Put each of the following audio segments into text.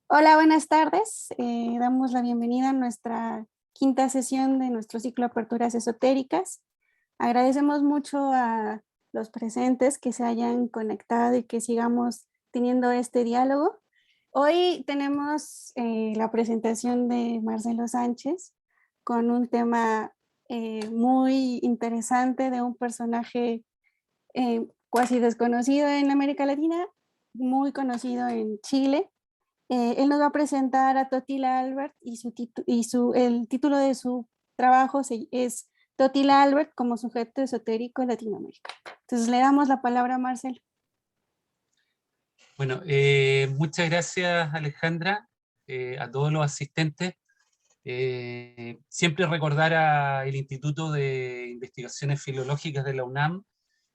Hola, buenas tardes. Damos la bienvenida a nuestra quinta sesión de nuestro ciclo Aperturas Esotéricas. Agradecemos mucho a los presentes que se hayan conectado y que sigamos teniendo este diálogo. Hoy tenemos la presentación de Marcelo Sánchez con un tema muy interesante de un personaje cuasi desconocido en América Latina, muy conocido en Chile. Él nos va a presentar a Totila Albert el título de su trabajo es Totila Albert como sujeto esotérico en Latinoamérica. Entonces le damos la palabra a Marcelo. Bueno, muchas gracias Alejandra, a todos los asistentes. Siempre recordar al Instituto de Investigaciones Filológicas de la UNAM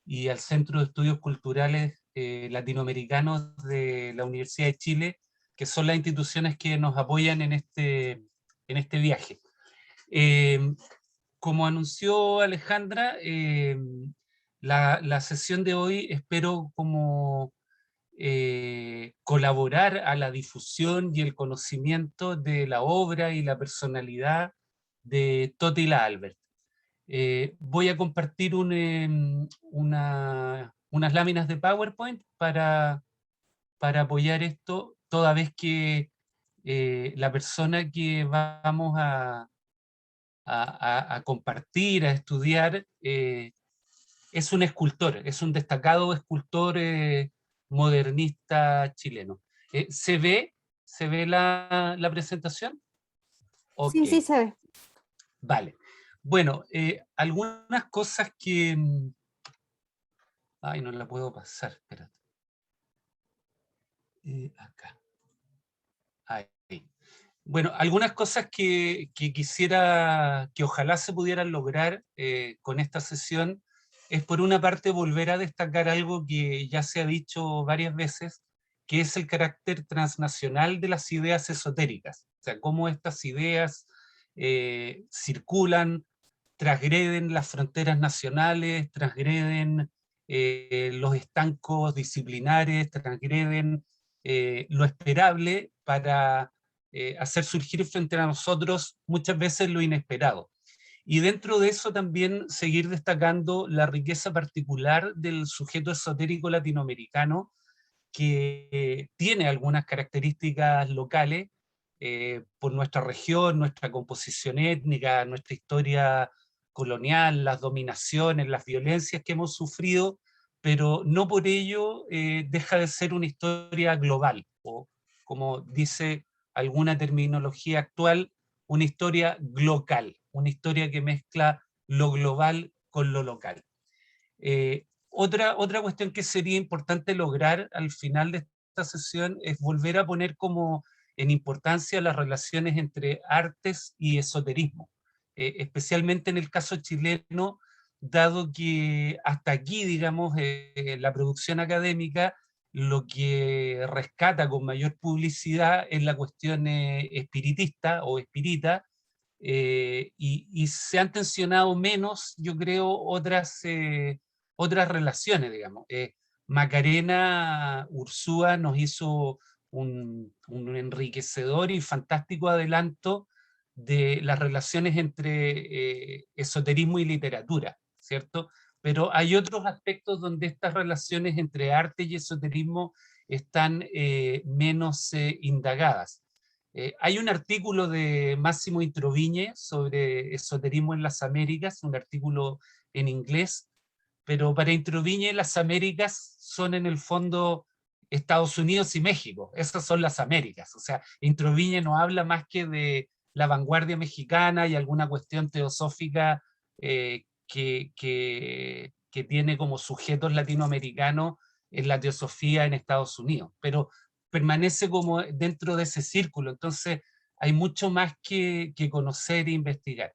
y al Centro de Estudios Culturales Latinoamericanos de la Universidad de Chile, que son las instituciones que nos apoyan en este viaje. Como anunció Alejandra, la sesión de hoy espero como colaborar a la difusión y el conocimiento de la obra y la personalidad de Totila Albert. Voy a compartir unas láminas de PowerPoint para apoyar esto, toda vez que la persona que vamos a compartir, a estudiar, es un escultor, es un destacado escultor modernista chileno. ¿Se ve? ¿Se ve la presentación? Sí, Ok, sí se ve. vale. Bueno, algunas cosas que... Ay, no la puedo pasar, espérate. Acá. Ahí. Bueno, algunas cosas que quisiera, que ojalá se pudieran lograr con esta sesión, es por una parte volver a destacar algo que ya se ha dicho varias veces, que es el carácter transnacional de las ideas esotéricas. O sea, cómo estas ideas circulan, transgreden las fronteras nacionales, transgreden los estancos disciplinares, transgreden lo esperable para hacer surgir frente a nosotros muchas veces lo inesperado. Y dentro de eso también seguir destacando la riqueza particular del sujeto esotérico latinoamericano, que tiene algunas características locales por nuestra región, nuestra composición étnica, nuestra historia colonial, las dominaciones, las violencias que hemos sufrido, pero no por ello deja de ser una historia global, o como dice alguna terminología actual, una historia glocal, una historia que mezcla lo global con lo local. Otra cuestión que sería importante lograr al final de esta sesión es volver a poner como en importancia las relaciones entre artes y esoterismo, especialmente en el caso chileno, dado que hasta aquí, digamos, la producción académica lo que rescata con mayor publicidad es la cuestión espiritista o espírita, y se han tensionado menos, yo creo, otras relaciones, digamos. Macarena Ursúa nos hizo un enriquecedor y fantástico adelanto de las relaciones entre esoterismo y literatura, ¿cierto? Pero hay otros aspectos donde estas relaciones entre arte y esoterismo están menos indagadas. Hay un artículo de Máximo Introvigne sobre esoterismo en las Américas, un artículo en inglés, pero para Introvigne las Américas son en el fondo Estados Unidos y México, esas son las Américas. O sea, Introvigne no habla más que de la vanguardia mexicana y alguna cuestión teosófica que tiene como sujetos latinoamericanos en la teosofía en Estados Unidos, pero permanece como dentro de ese círculo, entonces hay mucho más que conocer e investigar.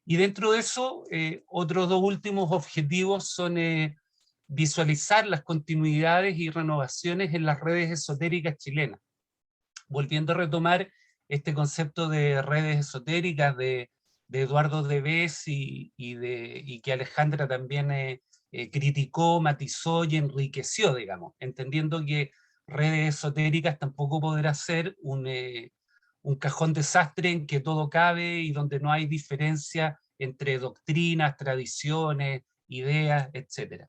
Y dentro de eso, otros dos últimos objetivos son visualizar las continuidades y renovaciones en las redes esotéricas chilenas, volviendo a retomar este concepto de redes esotéricas de Eduardo Debes y que Alejandra también criticó, matizó y enriqueció, digamos, entendiendo que redes esotéricas tampoco podrá ser un cajón desastre en que todo cabe y donde no hay diferencia entre doctrinas, tradiciones, ideas, etc.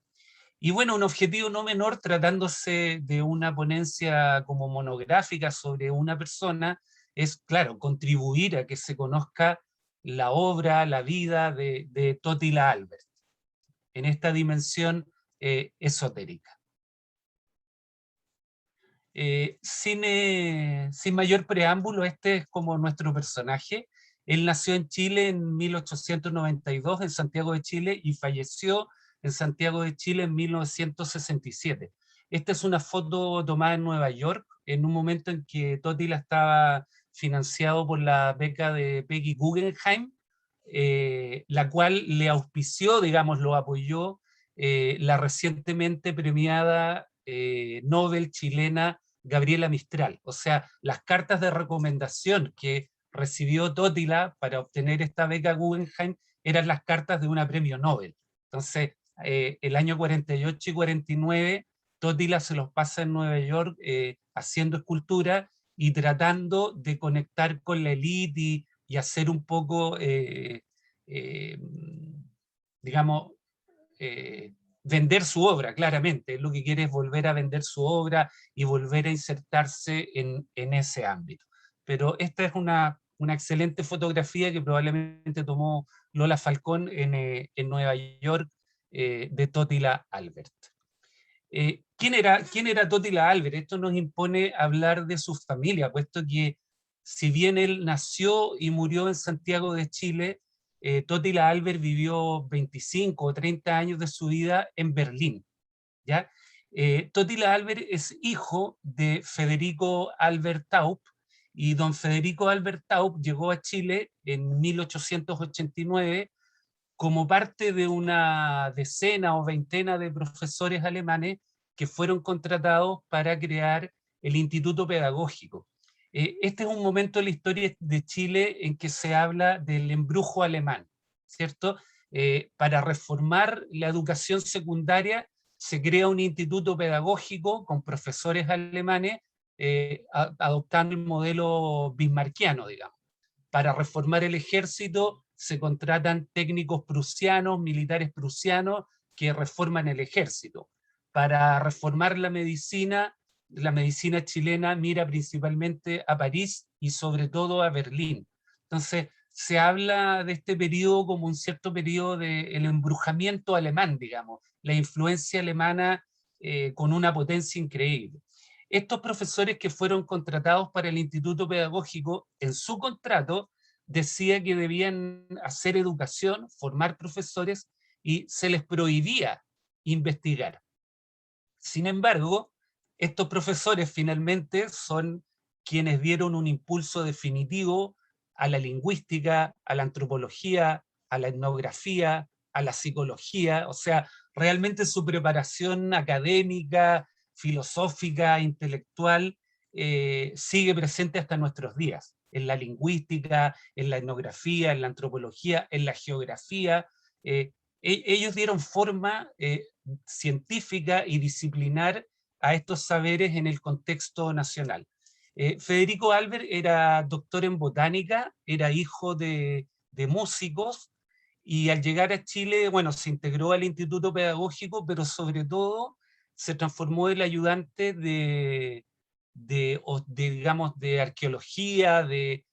Y bueno, un objetivo no menor, tratándose de una ponencia como monográfica sobre una persona, es, claro, contribuir a que se conozca la obra, la vida de Totila Albert, en esta dimensión esotérica. Sin mayor preámbulo, este es como nuestro personaje. Él nació en Chile en 1892, en Santiago de Chile, y falleció en Santiago de Chile en 1967. Esta es una foto tomada en Nueva York, en un momento en que Totila estaba financiado por la beca de Peggy Guggenheim, la cual le auspició, digamos, lo apoyó la recientemente premiada Nobel chilena Gabriela Mistral. O sea, las cartas de recomendación que recibió Totila para obtener esta beca Guggenheim eran las cartas de una premio Nobel. Entonces, el año 48 y 49, Totila se los pasa en Nueva York haciendo escultura y tratando de conectar con la élite y hacer un poco, digamos, vender su obra, claramente. Lo que quiere es volver a vender su obra y volver a insertarse en ese ámbito. Pero esta es una excelente fotografía que probablemente tomó Lola Falcón en Nueva York de Totila Albert. ¿Quién era Totila Albert? Esto nos impone hablar de su familia, puesto que si bien él nació y murió en Santiago de Chile, Totila Albert vivió 25 o 30 años de su vida en Berlín, ¿ya? Totila Albert es hijo de Federico Albert Taup, y don Federico Albert Taup llegó a Chile en 1889 como parte de una decena o veintena de profesores alemanes que fueron contratados para crear el Instituto Pedagógico. Este es un momento en la historia de Chile en que se habla del embrujo alemán, ¿cierto? Para reformar la educación secundaria se crea un instituto pedagógico con profesores alemanes adoptando el modelo bismarckiano, digamos. Para reformar el ejército se contratan técnicos prusianos, militares prusianos, que reforman el ejército. Para reformar la medicina chilena mira principalmente a París y sobre todo a Berlín. Entonces, se habla de este periodo como un cierto periodo del embrujamiento alemán, digamos, la influencia alemana con una potencia increíble. Estos profesores que fueron contratados para el Instituto Pedagógico, en su contrato decía que debían hacer educación, formar profesores, y se les prohibía investigar. Sin embargo, estos profesores finalmente son quienes dieron un impulso definitivo a la lingüística, a la antropología, a la etnografía, a la psicología. O sea, realmente su preparación académica, filosófica, intelectual, sigue presente hasta nuestros días, en la lingüística, en la etnografía, en la antropología, en la geografía. Ellos dieron forma científica y disciplinar a estos saberes en el contexto nacional. Federico Albert era doctor en botánica, era hijo de músicos, y al llegar a Chile, bueno, se integró al Instituto Pedagógico, pero sobre todo se transformó en el ayudante digamos, de arqueología, de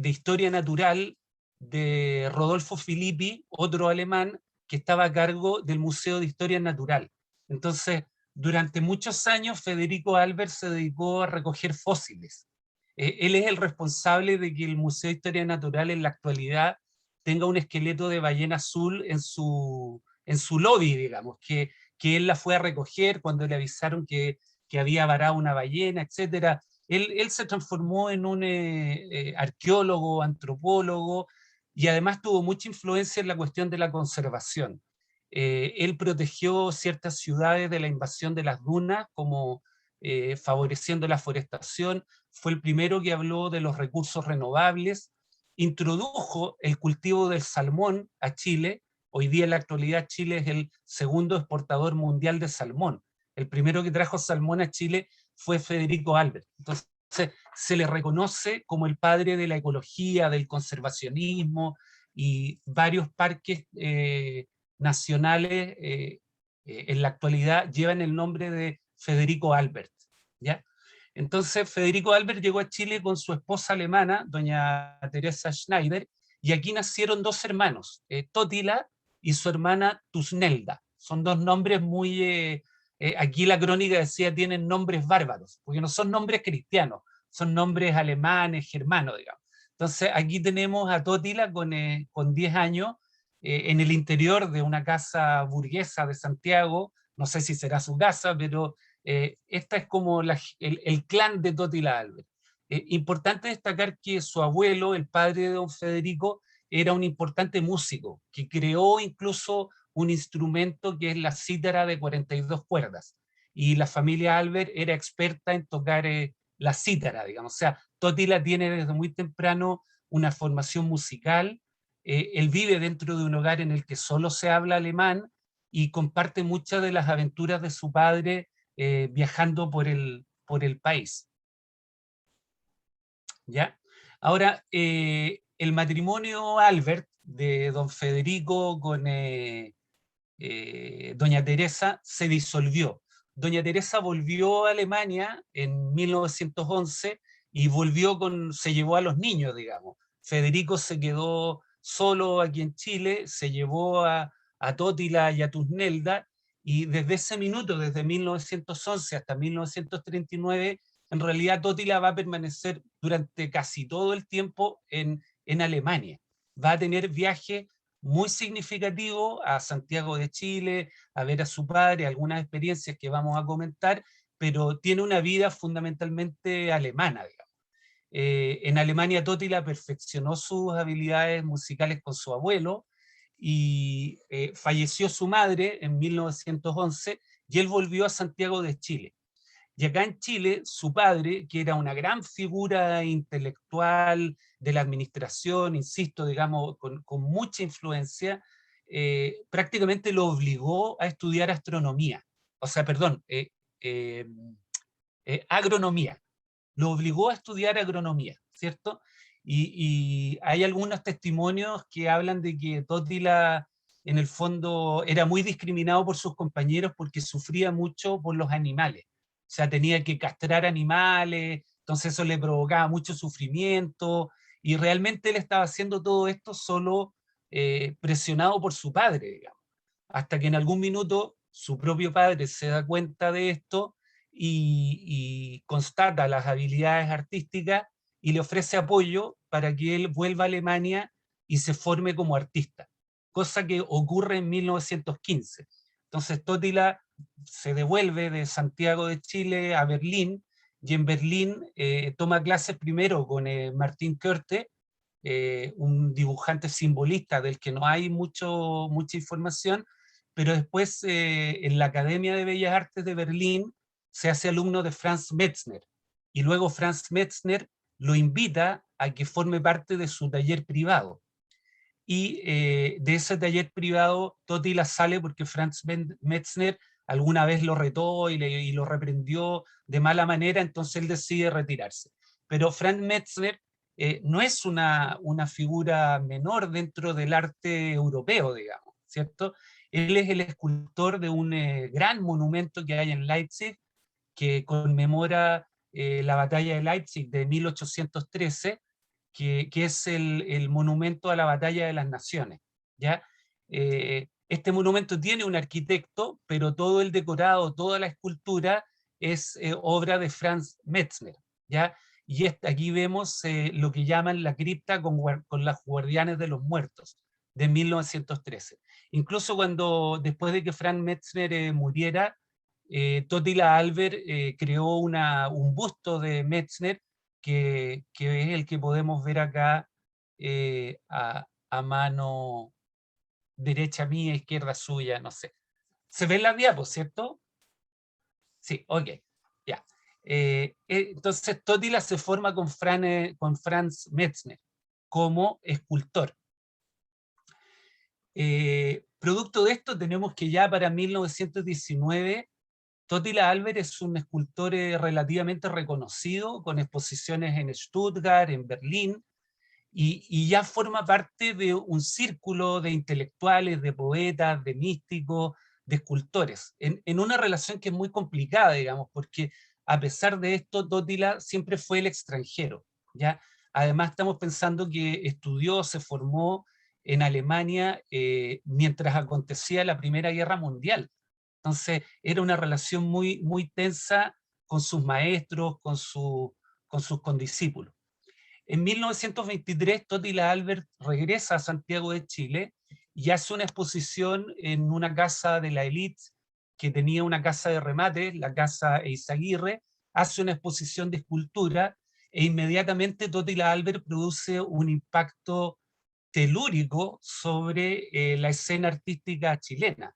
historia natural de Rodolfo Filippi, otro alemán que estaba a cargo del Museo de Historia Natural. Entonces, durante muchos años, Federico Albert se dedicó a recoger fósiles. Él es el responsable de que el Museo de Historia Natural en la actualidad tenga un esqueleto de ballena azul en su lobby, digamos, que él la fue a recoger cuando le avisaron que había varado una ballena, etcétera. Él se transformó en un arqueólogo, antropólogo, y además tuvo mucha influencia en la cuestión de la conservación. Él protegió ciertas ciudades de la invasión de las dunas, como favoreciendo la forestación. Fue el primero que habló de los recursos renovables, introdujo el cultivo del salmón a Chile. Hoy día en la actualidad Chile es el segundo exportador mundial de salmón. El primero que trajo salmón a Chile fue Federico Albert. Entonces, se le reconoce como el padre de la ecología, del conservacionismo, y varios parques nacionales en la actualidad llevan el nombre de Federico Albert, ¿ya? Entonces, Federico Albert llegó a Chile con su esposa alemana, doña Teresa Schneider, y aquí nacieron dos hermanos, Totila y su hermana Tusnelda. Son dos nombres muy... aquí la crónica decía tienen nombres bárbaros, porque no son nombres cristianos, son nombres alemanes, germanos, digamos. Entonces, aquí tenemos a Totila con 10 años, en el interior de una casa burguesa de Santiago, no sé si será su casa, pero esta es como el clan de Totila Albert. Importante destacar que su abuelo, el padre de don Federico, era un importante músico, que creó incluso un instrumento que es la cítara de 42 cuerdas. Y la familia Albert era experta en tocar la cítara, digamos. O sea, Totila tiene desde muy temprano una formación musical. Él vive dentro de un hogar en el que solo se habla alemán y comparte muchas de las aventuras de su padre viajando por el país. ¿Ya? Ahora, el matrimonio Albert de don Federico con doña Teresa se disolvió. Doña Teresa volvió a Alemania en 1911 y se llevó a los niños, digamos. Federico se quedó solo aquí en Chile, se llevó a Totila y a Tusnelda, y desde ese minuto, desde 1911 hasta 1939, en realidad Totila va a permanecer durante casi todo el tiempo en Alemania. Va a tener viajes muy significativo a Santiago de Chile, a ver a su padre, algunas experiencias que vamos a comentar, pero tiene una vida fundamentalmente alemana, digamos. En Alemania Totila perfeccionó sus habilidades musicales con su abuelo y falleció su madre en 1911 y él volvió a Santiago de Chile. Y acá en Chile, su padre, que era una gran figura intelectual de la administración, insisto, digamos, con mucha influencia, prácticamente lo obligó a estudiar astronomía. O sea, perdón, eh, agronomía. Lo obligó a estudiar agronomía, ¿cierto? Y hay algunos testimonios que hablan de que Totila, en el fondo, era muy discriminado por sus compañeros porque sufría mucho por los animales. O sea, tenía que castrar animales, entonces eso le provocaba mucho sufrimiento, y realmente él estaba haciendo todo esto solo presionado por su padre, digamos. Hasta que en algún minuto su propio padre se da cuenta de esto y constata las habilidades artísticas y le ofrece apoyo para que él vuelva a Alemania y se forme como artista, cosa que ocurre en 1915. Entonces Totila se devuelve de Santiago de Chile a Berlín, y en Berlín toma clases primero con Martín Körte, un dibujante simbolista del que no hay mucha información, pero después en la Academia de Bellas Artes de Berlín se hace alumno de Franz Metzner, y luego Franz Metzner lo invita a que forme parte de su taller privado. Y de ese taller privado Totila sale porque Franz Metzner alguna vez lo retó y lo reprendió de mala manera, entonces él decide retirarse. Pero Franz Metzner no es una figura menor dentro del arte europeo, digamos, ¿cierto? Él es el escultor de un gran monumento que hay en Leipzig, que conmemora la batalla de Leipzig de 1813, que es el monumento a la batalla de las naciones, ¿ya? Este monumento tiene un arquitecto, pero todo el decorado, toda la escultura es obra de Franz Metzner, ¿ya? Y aquí vemos lo que llaman la cripta con las guardianes de los muertos, de 1913. Incluso después de que Franz Metzner muriera, Totila Albert creó un busto de Metzner que es el que podemos ver acá a mano derecha mía, izquierda suya, no sé. ¿Se ve la diapo, cierto? Sí, ok, ya. Entonces Totila se forma con Franz Metzner como escultor. Producto de esto tenemos que ya para 1919 Totila Albert es un escultor relativamente reconocido, con exposiciones en Stuttgart, en Berlín, y ya forma parte de un círculo de intelectuales, de poetas, de místicos, de escultores, en una relación que es muy complicada, digamos, porque a pesar de esto, Totila siempre fue el extranjero, ¿ya? Además, estamos pensando que estudió, se formó en Alemania mientras acontecía la Primera Guerra Mundial. Entonces, era una relación muy, muy tensa con sus maestros, con sus condiscípulos. En 1923, Totila Albert regresa a Santiago de Chile y hace una exposición en una casa de la élite que tenía una casa de remate, la casa Eizaguirre, hace una exposición de escultura e inmediatamente Totila Albert produce un impacto telúrico sobre la escena artística chilena.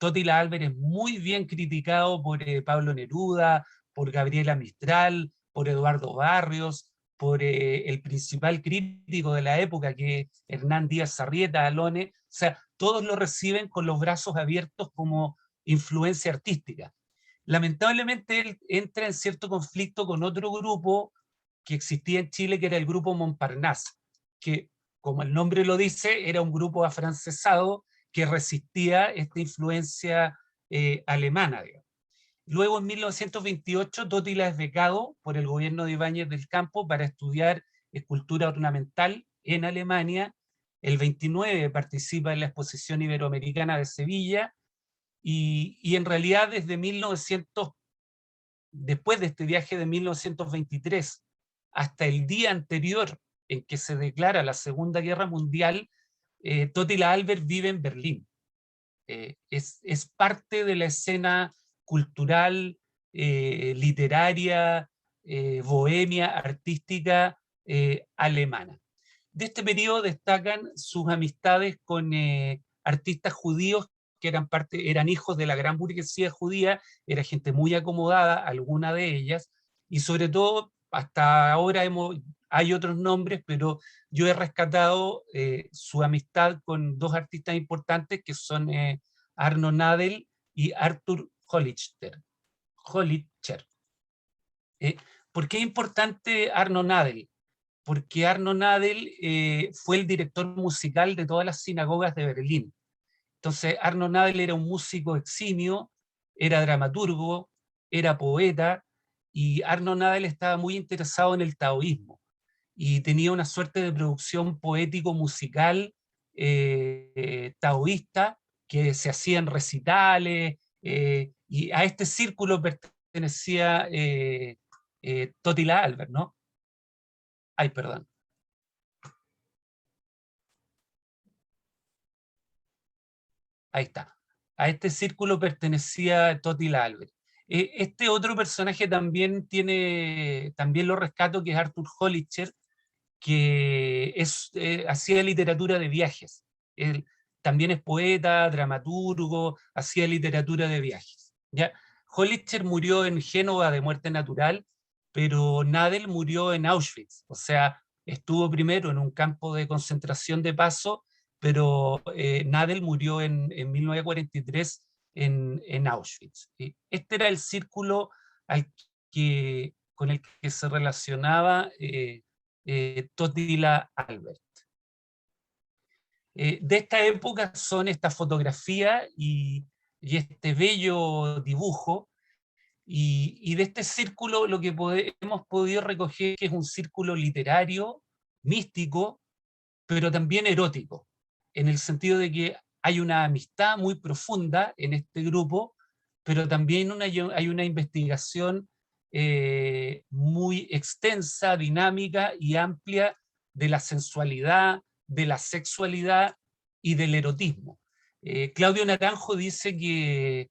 Totila Albert es muy bien criticado por Pablo Neruda, por Gabriela Mistral, por Eduardo Barrios, por el principal crítico de la época, que es Hernán Díaz Arrieta, Alone. O sea, todos lo reciben con los brazos abiertos como influencia artística. Lamentablemente él entra en cierto conflicto con otro grupo que existía en Chile, que era el grupo Montparnasse, que, como el nombre lo dice, era un grupo afrancesado que resistía esta influencia alemana, digamos. Luego, en 1928, Totila es becado por el gobierno de Ibáñez del Campo para estudiar escultura ornamental en Alemania. El 29 participa en la Exposición Iberoamericana de Sevilla y en realidad desde 1900, después de este viaje de 1923 hasta el día anterior en que se declara la Segunda Guerra Mundial, Totila Albert vive en Berlín. Es parte de la escena cultural, literaria, bohemia, artística alemana. De este periodo destacan sus amistades con artistas judíos que eran hijos de la gran burguesía judía, era gente muy acomodada, alguna de ellas, y sobre todo hasta ahora hay otros nombres, pero yo he rescatado su amistad con dos artistas importantes que son Arno Nadel y Arthur Hollicher. Eh, ¿Por qué es importante Arno Nadel? Porque Arno Nadel fue el director musical de todas las sinagogas de Berlín. Entonces, Arno Nadel era un músico eximio, era dramaturgo, era poeta, y Arno Nadel estaba muy interesado en el taoísmo y tenía una suerte de producción poético-musical taoísta que se hacían recitales, y a este círculo pertenecía Totila Albert, ¿no? Ay, perdón. Ahí está. A este círculo pertenecía Totila Albert. Este otro personaje también lo rescato, que es Arthur Hollicher, que hacía literatura de viajes. Él también es poeta, dramaturgo, hacía literatura de viajes. ¿Ya? Hollicher murió en Génova de muerte natural, pero Nadel murió en Auschwitz. O sea, estuvo primero en un campo de concentración de paso, pero Nadel murió en 1943 en Auschwitz. Este era el círculo con el que se relacionaba Totila Albert. De esta época son esta fotografía y este bello dibujo, y de este círculo lo que hemos podido recoger que es un círculo literario, místico, pero también erótico, en el sentido de que hay una amistad muy profunda en este grupo, pero también hay una investigación muy extensa, dinámica y amplia de la sensualidad, de la sexualidad y del erotismo. Claudio Naranjo dice que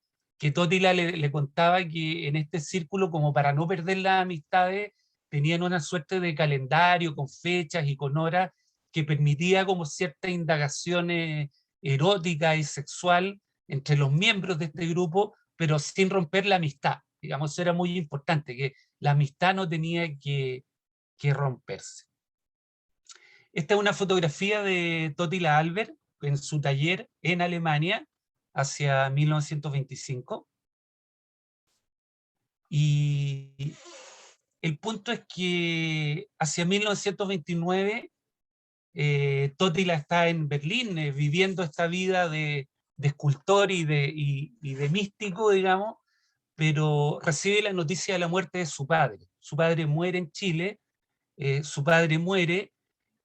Totila le contaba que en este círculo, como para no perder las amistades, tenían una suerte de calendario con fechas y con horas que permitía como cierta indagación erótica y sexual entre los miembros de este grupo, pero sin romper la amistad. Digamos, eso era muy importante, que la amistad no tenía que romperse. Esta es una fotografía de Totila Albert en su taller en Alemania hacia 1925. Y el punto es que hacia 1929 Totila está en Berlín viviendo esta vida de escultor y de místico, digamos, pero recibe la noticia de la muerte de su padre. Su padre muere en Chile, su padre muere,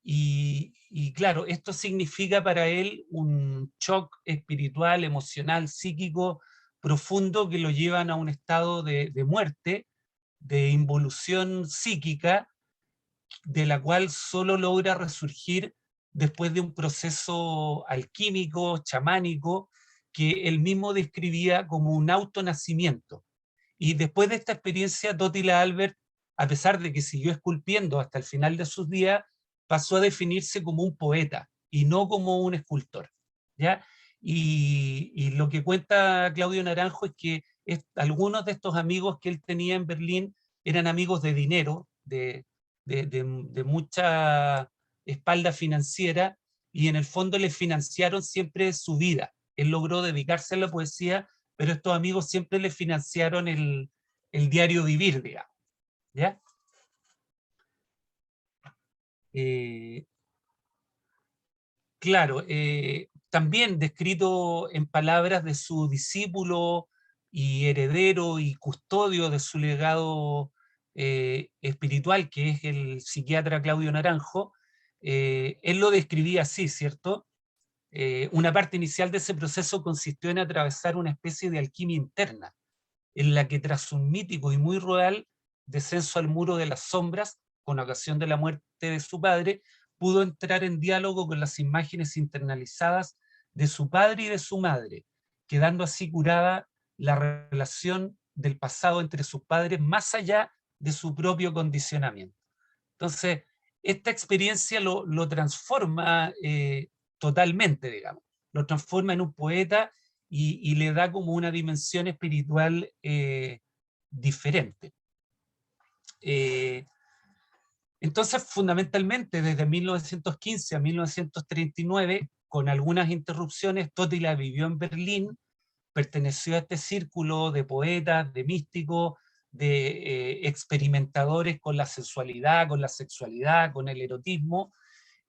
y claro, esto significa para él un shock espiritual, emocional, psíquico profundo que lo llevan a un estado de muerte, de involución psíquica, de la cual solo logra resurgir después de un proceso alquímico, chamánico, que él mismo describía como un autonacimiento. Y después de esta experiencia, Totila Albert, a pesar de que siguió esculpiendo hasta el final de sus días, pasó a definirse como un poeta y no como un escultor, ¿ya? Y lo que cuenta Claudio Naranjo es que algunos de estos amigos que él tenía en Berlín eran amigos de dinero, de mucha espalda financiera, y en el fondo le financiaron siempre su vida. Él logró dedicarse a la poesía, pero estos amigos siempre le financiaron el diario vivir, digamos, ¿ya? Eh, claro, también descrito en palabras de su discípulo y heredero y custodio de su legado espiritual, que es el psiquiatra Claudio Naranjo, él lo describía así, ¿cierto? Una parte inicial de ese proceso consistió en atravesar una especie de alquimia interna, en la que tras un mítico y muy real descenso al muro de las sombras, con ocasión de la muerte de su padre, pudo entrar en diálogo con las imágenes internalizadas de su padre y de su madre, quedando así curada la relación del pasado entre sus padres más allá de su propio condicionamiento. Entonces, esta experiencia lo transforma totalmente, digamos, lo transforma en un poeta y le da como una dimensión espiritual diferente. Entonces, fundamentalmente, desde 1915 a 1939, con algunas interrupciones, Totila vivió en Berlín, perteneció a este círculo de poetas, de místicos, de experimentadores con la sensualidad, con la sexualidad, con el erotismo,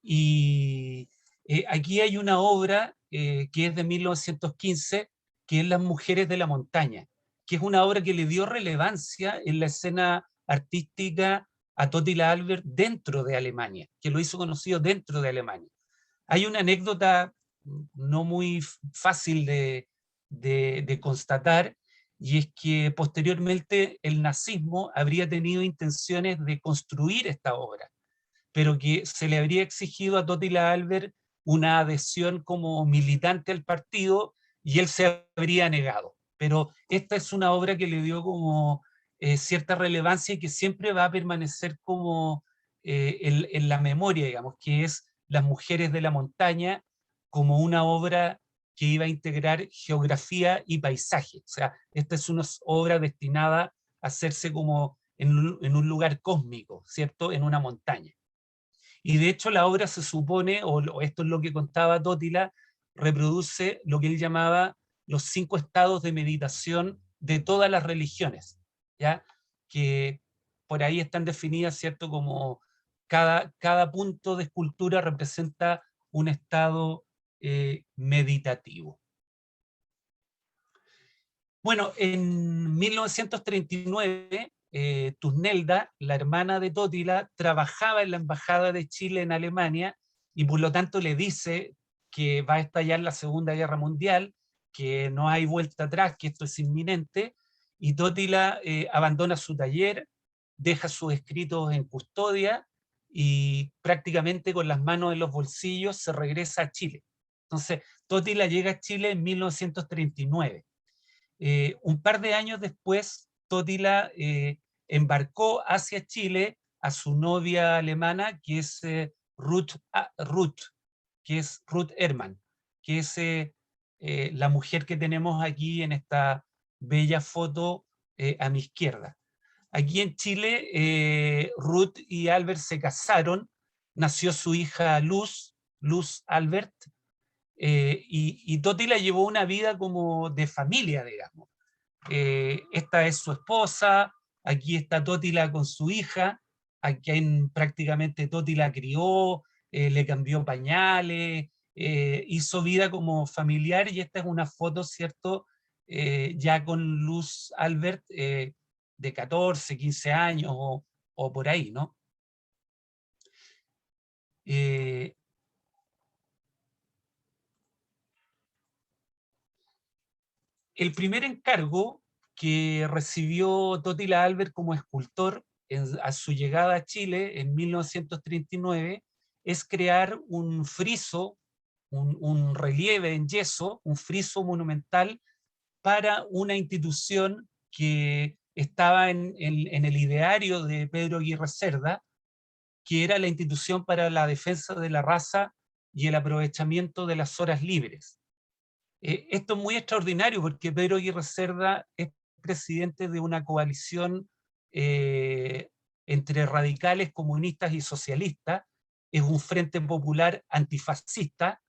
y aquí hay una obra que es de 1915, que es Las mujeres de la montaña, que es una obra que le dio relevancia en la escena artística a Totila Albert dentro de Alemania, que lo hizo conocido dentro de Alemania. Hay una anécdota no muy fácil de constatar, y es que posteriormente el nazismo habría tenido intenciones de construir esta obra, pero que se le habría exigido a Totila Albert una adhesión como militante al partido y él se habría negado. Pero esta es una obra que le dio como cierta relevancia y que siempre va a permanecer como en la memoria, digamos, que es Las mujeres de la montaña, como una obra que iba a integrar geografía y paisaje. O sea, esta es una obra destinada a hacerse como en un lugar cósmico, ¿cierto? En una montaña. Y de hecho la obra se supone, o esto es lo que contaba Totila, reproduce lo que él llamaba los 5 estados de meditación de todas las religiones, ¿ya? Que por ahí están definidas, ¿cierto? Como cada punto de escultura representa un estado meditativo. Bueno, en 1939, Tusnelda, la hermana de Totila, trabajaba en la Embajada de Chile en Alemania y por lo tanto le dice que va a estallar la Segunda Guerra Mundial, que no hay vuelta atrás, que esto es inminente, y Totila abandona su taller, deja sus escritos en custodia y prácticamente con las manos en los bolsillos se regresa a Chile. Entonces, Totila llega a Chile en 1939. Un par de años después, Totila embarcó hacia Chile a su novia alemana, que es Ruth, que es Ruth Hermann, que es la mujer que tenemos aquí en esta bella foto a mi izquierda. Aquí en Chile, Ruth y Albert se casaron, nació su hija Luz Albert, y Totila llevó una vida como de familia, digamos. esta es su esposa, aquí está Toti con su hija, aquí prácticamente Toti la crió, le cambió pañales, hizo vida como familiar, y esta es una foto, ¿cierto? Ya con Luz Albert, de 14, 15 años o por ahí, ¿no? El primer encargo que recibió Totila Albert como escultor a su llegada a Chile en 1939 es crear un friso, un relieve en yeso, un friso monumental para una institución que estaba en el ideario de Pedro Aguirre Cerda, que era la Institución para la Defensa de la Raza y el Aprovechamiento de las Horas Libres. Esto es muy extraordinario porque Pedro Aguirre Cerda es presidente de una coalición entre radicales, comunistas y socialistas, es un frente popular antifascista,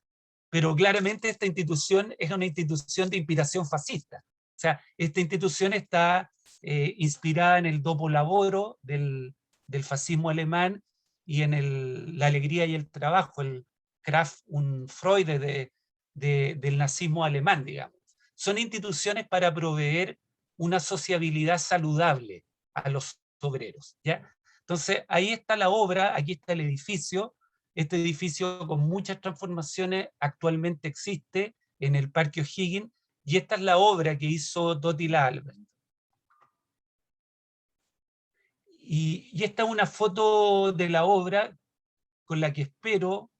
pero claramente esta institución es una institución de inspiración fascista. O sea, esta institución está inspirada en el dopo laboro del fascismo alemán y en la alegría y el trabajo, el Kraft und Freude del nazismo alemán, digamos. Son instituciones para proveer una sociabilidad saludable a los obreros, ¿ya? Entonces, ahí está la obra, aquí está el edificio. Este edificio con muchas transformaciones actualmente existe en el Parque O'Higgins, y esta es la obra que hizo Totila Albert. Y esta es una foto de la obra con la que espero,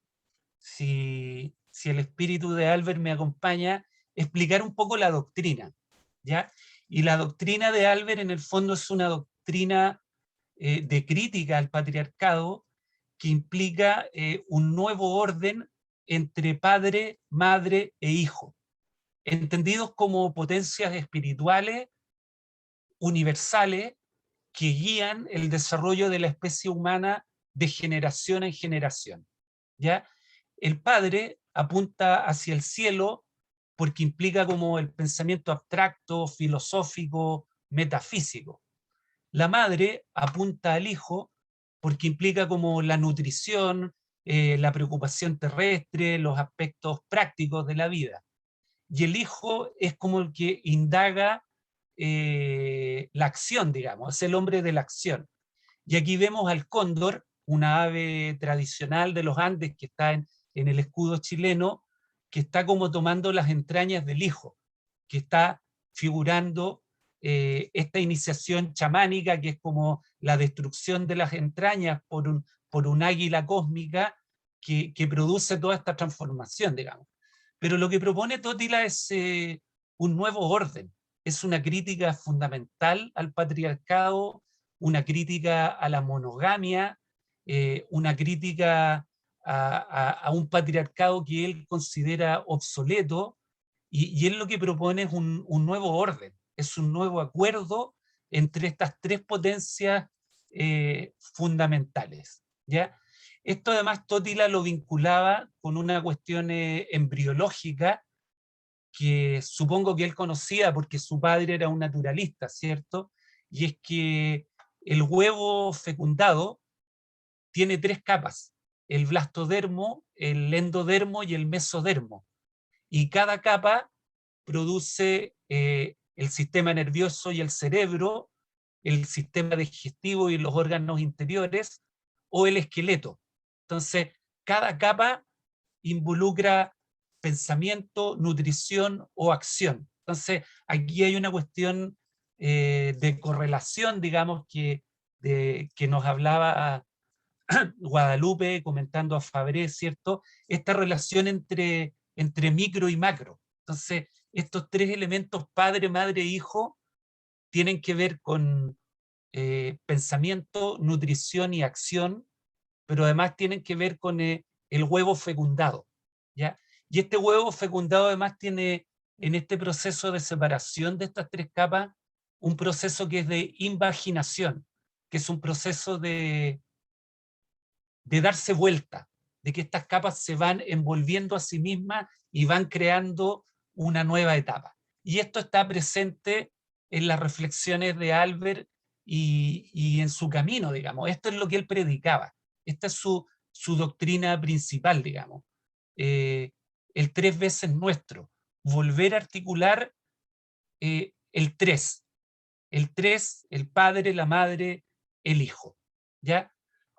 si el espíritu de Albert me acompaña, explicar un poco la doctrina, ¿ya? Y la doctrina de Albert en el fondo es una doctrina de crítica al patriarcado, que implica un nuevo orden entre padre, madre e hijo, entendidos como potencias espirituales universales que guían el desarrollo de la especie humana de generación en generación, ¿ya? El padre apunta hacia el cielo porque implica como el pensamiento abstracto, filosófico, metafísico. La madre apunta al hijo porque implica como la nutrición, la preocupación terrestre, los aspectos prácticos de la vida. Y el hijo es como el que indaga la acción, digamos, es el hombre de la acción. Y aquí vemos al cóndor, una ave tradicional de los Andes que está en el escudo chileno, que está como tomando las entrañas del hijo, que está figurando esta iniciación chamánica, que es como la destrucción de las entrañas por un águila cósmica que produce toda esta transformación, digamos. Pero lo que propone Totila es un nuevo orden, es una crítica fundamental al patriarcado, una crítica a la monogamia, una crítica a un patriarcado que él considera obsoleto, y él lo que propone es un nuevo orden, es un nuevo acuerdo entre estas tres potencias fundamentales, ¿ya? Esto además Totila lo vinculaba con una cuestión embriológica que supongo que él conocía porque su padre era un naturalista, ¿cierto? Y es que el huevo fecundado tiene tres capas: el blastodermo, el endodermo y el mesodermo. Y cada capa produce el sistema nervioso y el cerebro, el sistema digestivo y los órganos interiores, o el esqueleto. Entonces, cada capa involucra pensamiento, nutrición o acción. Entonces, aquí hay una cuestión de correlación, digamos, que nos hablaba Guadalupe comentando a Fabré, ¿cierto? Esta relación entre micro y macro. Entonces, estos tres elementos, padre, madre, hijo, tienen que ver con pensamiento, nutrición y acción, pero además tienen que ver con el huevo fecundado, ¿ya? Y este huevo fecundado además tiene, en este proceso de separación de estas tres capas, un proceso que es de invaginación, que es un proceso de darse vuelta, de que estas capas se van envolviendo a sí mismas y van creando una nueva etapa. Y esto está presente en las reflexiones de Albert y en su camino, digamos. Esto es lo que él predicaba. Esta es su doctrina principal, digamos. El tres veces nuestro. Volver a articular el tres. El tres, el padre, la madre, el hijo. ¿Ya?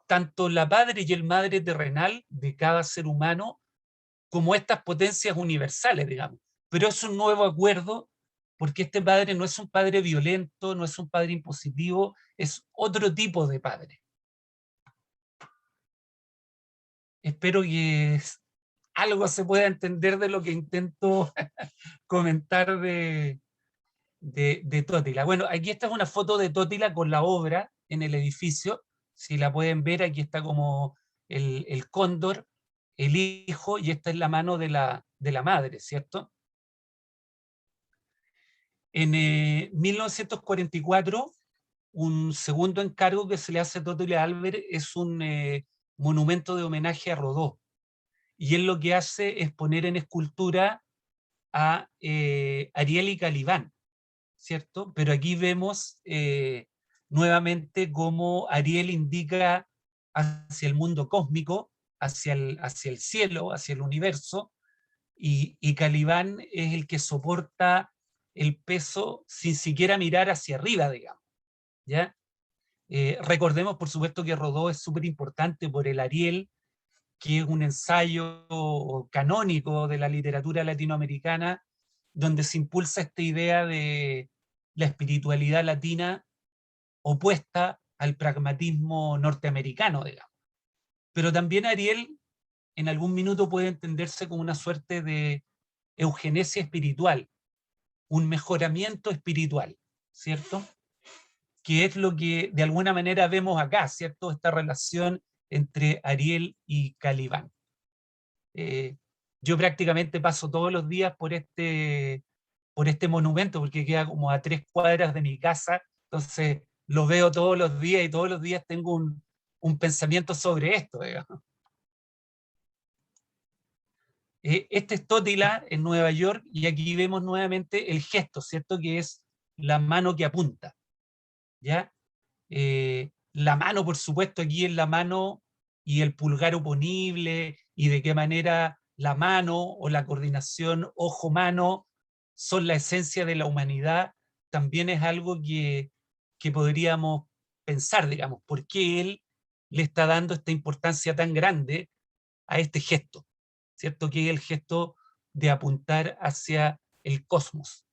Tanto la padre y el madre terrenal de cada ser humano como estas potencias universales, digamos. Pero es un nuevo acuerdo porque este padre no es un padre violento, no es un padre impositivo, es otro tipo de padre. Espero que algo se pueda entender de lo que intento comentar de Totila. Bueno, aquí esta es una foto de Totila con la obra en el edificio. Si la pueden ver, aquí está como el cóndor, el hijo, y esta es la mano de la madre, ¿cierto? En 1944, un segundo encargo que se le hace a Totila Albert es un monumento de homenaje a Rodó. Y él lo que hace es poner en escultura a Ariel y Calibán, ¿cierto? Pero aquí vemos nuevamente cómo Ariel indica hacia el mundo cósmico, hacia el cielo, hacia el universo, y Calibán es el que soporta el peso sin siquiera mirar hacia arriba, digamos, ¿ya? Recordemos, por supuesto, que Rodó es súper importante por el Ariel, que es un ensayo canónico de la literatura latinoamericana, donde se impulsa esta idea de la espiritualidad latina opuesta al pragmatismo norteamericano, digamos. Pero también Ariel en algún minuto puede entenderse como una suerte de eugenesia espiritual, un mejoramiento espiritual, ¿cierto? Que es lo que de alguna manera vemos acá, ¿cierto? Esta relación entre Ariel y Calibán. Yo prácticamente paso todos los días por este monumento, porque queda como a 3 cuadras de mi casa, entonces lo veo todos los días y todos los días tengo un pensamiento sobre esto, digamos. Este es Totila en Nueva York y aquí vemos nuevamente el gesto, ¿cierto? Que es la mano que apunta, ¿ya? La mano, por supuesto, aquí es la mano y el pulgar oponible y de qué manera la mano o la coordinación ojo-mano son la esencia de la humanidad, también es algo que podríamos pensar, digamos, ¿por qué él le está dando esta importancia tan grande a este gesto? ¿Cierto? Que es el gesto de apuntar hacia el cosmos.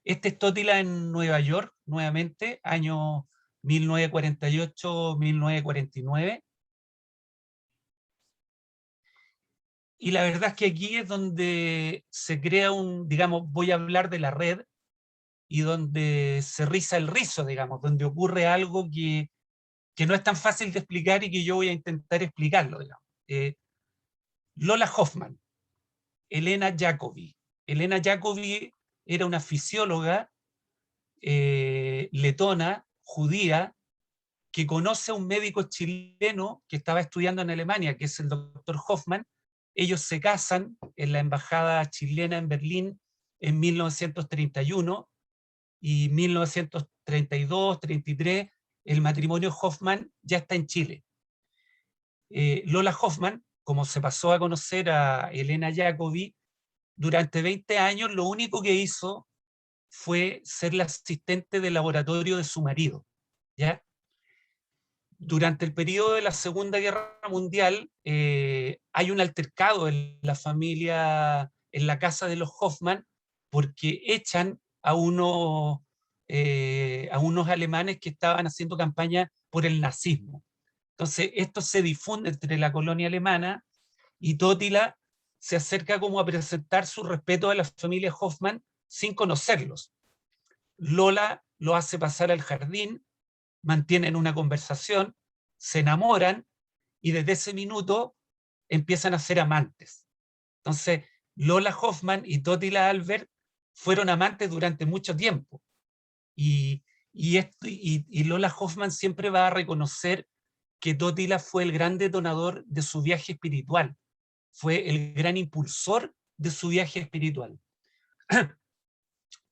Este es Totila en Nueva York, nuevamente, año 1948-1949. Y la verdad es que aquí es donde se crea digamos, voy a hablar de la red, y donde se riza el rizo, digamos, donde ocurre algo que no es tan fácil de explicar y que yo voy a intentar explicarlo, digamos. Lola Hoffman, Elena Jacobi. Elena Jacobi era una fisióloga letona, judía, que conoce a un médico chileno que estaba estudiando en Alemania, que es el doctor Hoffman. Ellos se casan en la embajada chilena en Berlín en 1931 y 1932-33 el matrimonio Hoffman ya está en Chile. Lola Hoffman, como se pasó a conocer a Elena Jacobi, durante 20 años lo único que hizo fue ser la asistente de laboratorio de su marido, ¿ya? Durante el periodo de la Segunda Guerra Mundial hay un altercado en la familia, en la casa de los Hoffman, porque echan a unos alemanes que estaban haciendo campaña por el nazismo. Entonces esto se difunde entre la colonia alemana y Totila se acerca como a presentar su respeto a la familia Hoffman sin conocerlos. Lola lo hace pasar al jardín, mantienen una conversación, se enamoran y desde ese minuto empiezan a ser amantes. Entonces, Lola Hoffman y Totila Albert fueron amantes durante mucho tiempo. Y Lola Hoffman siempre va a reconocer que Totila fue el gran detonador de su viaje espiritual, fue el gran impulsor de su viaje espiritual.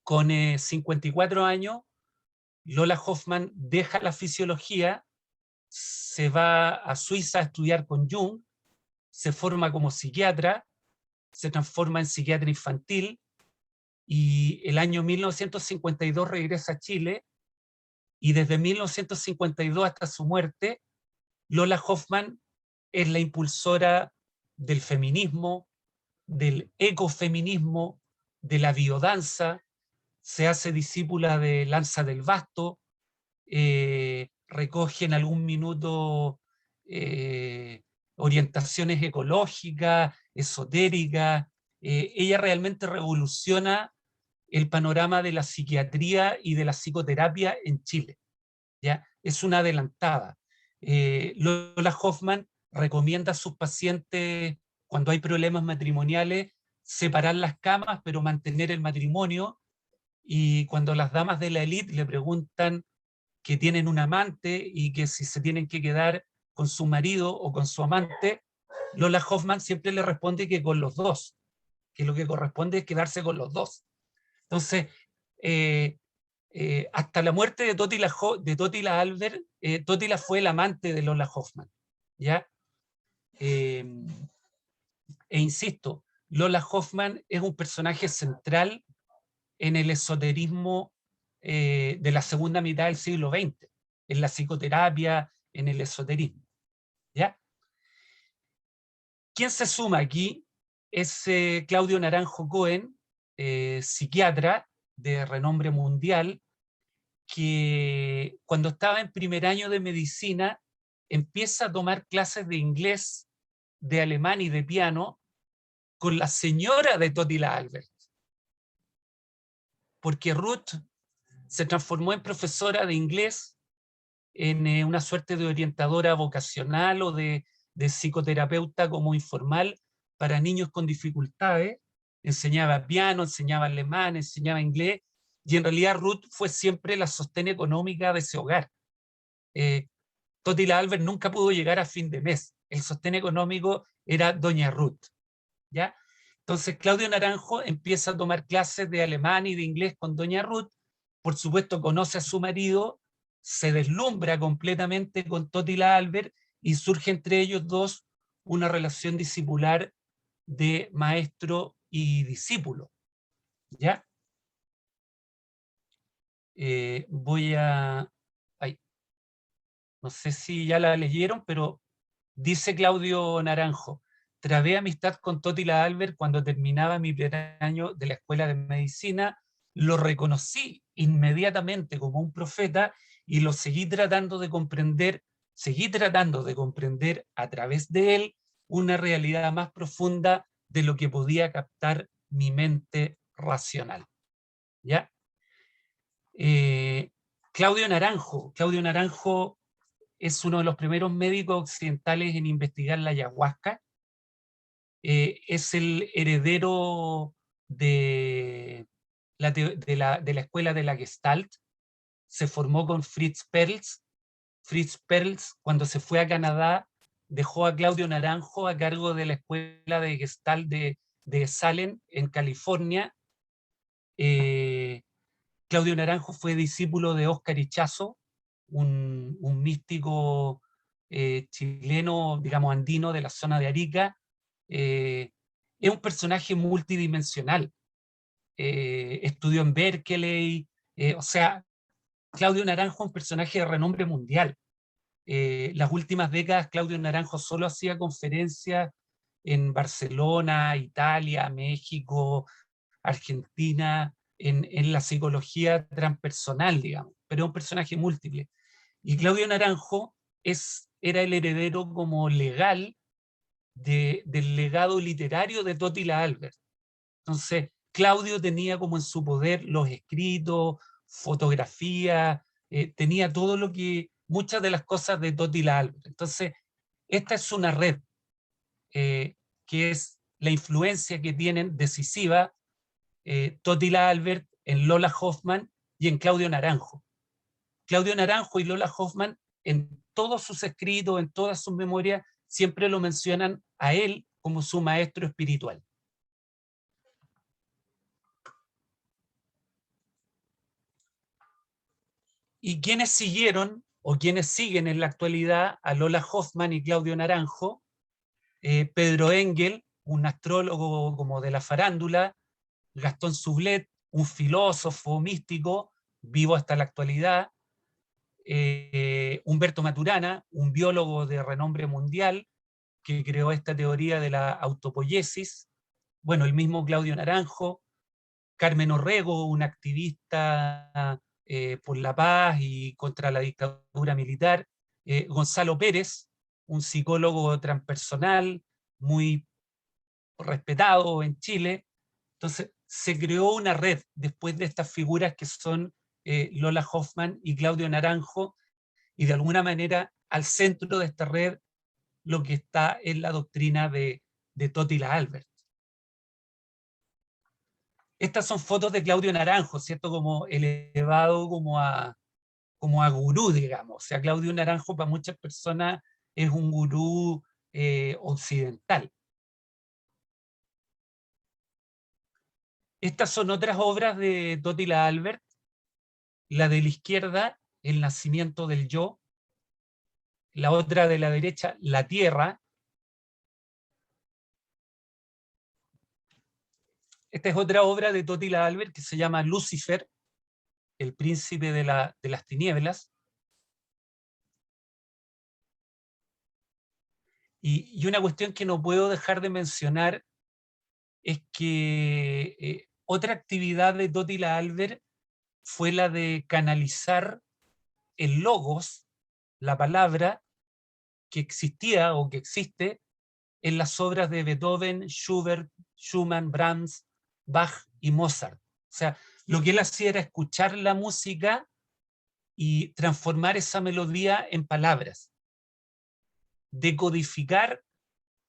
Con 54 años, Lola Hoffman deja la fisiología, se va a Suiza a estudiar con Jung, se forma como psiquiatra, se transforma en psiquiatra infantil, y el año 1952 regresa a Chile, y desde 1952 hasta su muerte, Lola Hoffman es la impulsora del feminismo, del ecofeminismo, de la biodanza, se hace discípula de Lanza del Basto, recoge en algún minuto orientaciones ecológicas, esotéricas. Ella realmente revoluciona el panorama de la psiquiatría y de la psicoterapia en Chile. ¿Ya? Es una adelantada. Lola Hoffman recomienda a sus pacientes, cuando hay problemas matrimoniales, separar las camas, pero mantener el matrimonio. Y cuando las damas de la élite le preguntan que tienen un amante y que si se tienen que quedar con su marido o con su amante, Lola Hoffman siempre le responde que con los dos, que lo que corresponde es quedarse con los dos. Entonces, hasta la muerte de Totila Albert, Totila fue el amante de Lola Hoffman, ¿ya? E insisto, Lola Hoffman es un personaje central en el esoterismo de la segunda mitad del siglo XX, en la psicoterapia, en el esoterismo, ¿ya? ¿Quién se suma aquí? Es Claudio Naranjo Cohen, psiquiatra de renombre mundial, que cuando estaba en primer año de medicina empieza a tomar clases de inglés, de alemán y de piano con la señora de Totila Albert, porque Ruth se transformó en profesora de inglés, en una suerte de orientadora vocacional o de psicoterapeuta como informal para niños con dificultades. Enseñaba piano, enseñaba alemán, enseñaba inglés, y en realidad Ruth fue siempre la sostén económica de ese hogar. Totila Albert nunca pudo llegar a fin de mes. El sostén económico era doña Ruth, ¿ya? Entonces Claudio Naranjo empieza a tomar clases de alemán y de inglés con doña Ruth. Por supuesto conoce a su marido, se deslumbra completamente con Totila Albert y surge entre ellos dos una relación discipular de maestro y discípulo, ¿ya? Voy a... Ay, no sé si ya la leyeron, pero dice Claudio Naranjo: trabé amistad con Totila Albert cuando terminaba mi primer año de la escuela de medicina, lo reconocí inmediatamente como un profeta y lo seguí tratando de comprender a través de él una realidad más profunda de lo que podía captar mi mente racional. ¿Ya? Claudio Naranjo es uno de los primeros médicos occidentales en investigar la ayahuasca. Es el heredero de la escuela de la Gestalt. Se formó con Fritz Perls. Fritz Perls, cuando se fue a Canadá, dejó a Claudio Naranjo a cargo de la escuela de Gestalt de Salem, en California. Claudio Naranjo fue discípulo de Óscar Ichazo, un místico chileno, digamos andino, de la zona de Arica. Es un personaje multidimensional. Estudió en Berkeley, o sea, Claudio Naranjo es un personaje de renombre mundial. Las últimas décadas Claudio Naranjo solo hacía conferencias en Barcelona, Italia, México, Argentina, en la psicología transpersonal, digamos, pero es un personaje múltiple. Y Claudio Naranjo era el heredero como legal del legado literario de Totila Albert. Entonces, Claudio tenía como en su poder los escritos, fotografías, tenía todo lo que, muchas de las cosas de Totila Albert. Entonces, esta es una red que es la influencia que tienen decisiva Totila Albert en Lola Hoffman y en Claudio Naranjo. Claudio Naranjo y Lola Hoffman, en todos sus escritos, en todas sus memorias, siempre lo mencionan a él como su maestro espiritual. Y quienes siguieron, o quienes siguen en la actualidad, a Lola Hoffman y Claudio Naranjo, Pedro Engel, un astrólogo como de la farándula, Gastón Sublet, un filósofo místico, vivo hasta la actualidad, Humberto Maturana, un biólogo de renombre mundial, que creó esta teoría de la autopoiesis, bueno, el mismo Claudio Naranjo, Carmen Orrego, una activista por la paz y contra la dictadura militar, Gonzalo Pérez, un psicólogo transpersonal muy respetado en Chile. Entonces se creó una red después de estas figuras que son Lola Hoffman y Claudio Naranjo, y de alguna manera al centro de esta red lo que está en la doctrina de Totila Albert. Estas son fotos de Claudio Naranjo, ¿cierto? Como elevado como a gurú, digamos. O sea, Claudio Naranjo para muchas personas es un gurú occidental. Estas son otras obras de Totila Albert. La de la izquierda, El nacimiento del yo. La otra de la derecha, La tierra. Esta es otra obra de Totila Albert que se llama Lucifer, el príncipe de las tinieblas. Y una cuestión que no puedo dejar de mencionar es que otra actividad de Totila Albert fue la de canalizar el logos, la palabra que existía o que existe en las obras de Beethoven, Schubert, Schumann, Brahms, Bach y Mozart. O sea, lo que él hacía era escuchar la música y transformar esa melodía en palabras, decodificar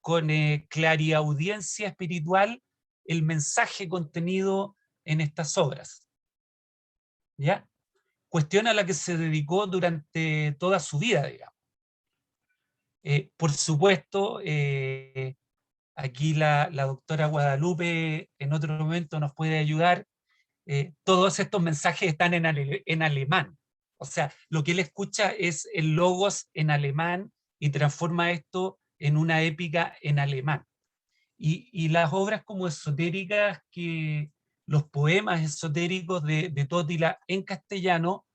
con clariaudiencia espiritual el mensaje contenido en estas obras. ¿Ya? Cuestión a la que se dedicó durante toda su vida, digamos. Por supuesto, aquí la doctora Guadalupe en otro momento nos puede ayudar. Todos estos mensajes están en alemán. O sea, lo que él escucha es el logos en alemán y transforma esto en una épica en alemán. Y las obras como esotéricas, que los poemas esotéricos de Totila en castellano,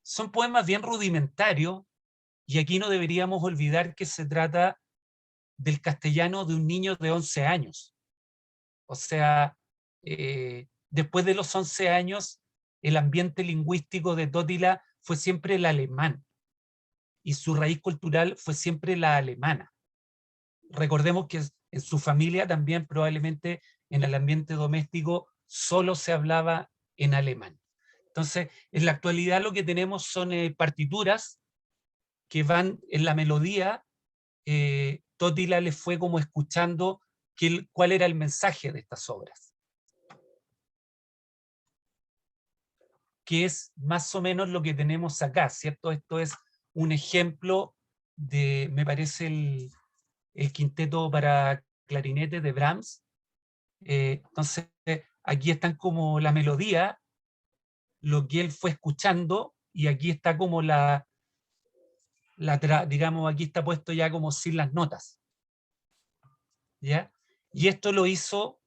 son poemas bien rudimentarios, y aquí no deberíamos olvidar que se trata del castellano de un niño de 11 años. O sea, después de los 11 años, el ambiente lingüístico de Totila fue siempre el alemán, y su raíz cultural fue siempre la alemana. Recordemos que en su familia también probablemente en el ambiente doméstico solo se hablaba en alemán. Entonces, en la actualidad lo que tenemos son partituras que van en la melodía. Totila le fue como escuchando cuál era el mensaje de estas obras, que es más o menos lo que tenemos acá, ¿cierto? Esto es un ejemplo de, me parece, el quinteto para clarinete de Brahms. Entonces, aquí están como la melodía, lo que él fue escuchando, y aquí está como digamos, aquí está puesto ya como sin las notas. ¿Ya? Y esto lo hizo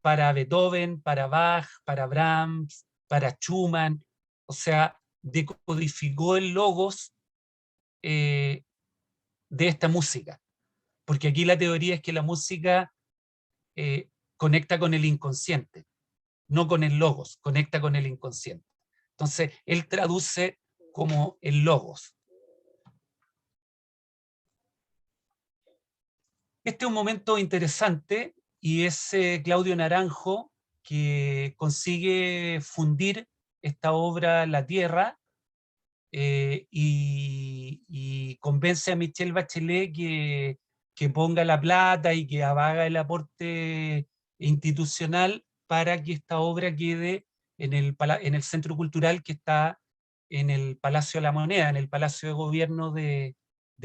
para Beethoven, para Bach, para Brahms, para Schumann. O sea, decodificó el logos de esta música. Porque aquí la teoría es que la música conecta con el inconsciente, no con el logos, conecta con el inconsciente. Entonces, él traduce como el logos. Este es un momento interesante, y es Claudio Naranjo que consigue fundir esta obra La Tierra, y convence a Michelle Bachelet que ponga la plata y que haga el aporte institucional para que esta obra quede en el centro cultural que está en el Palacio de la Moneda, en el Palacio de Gobierno de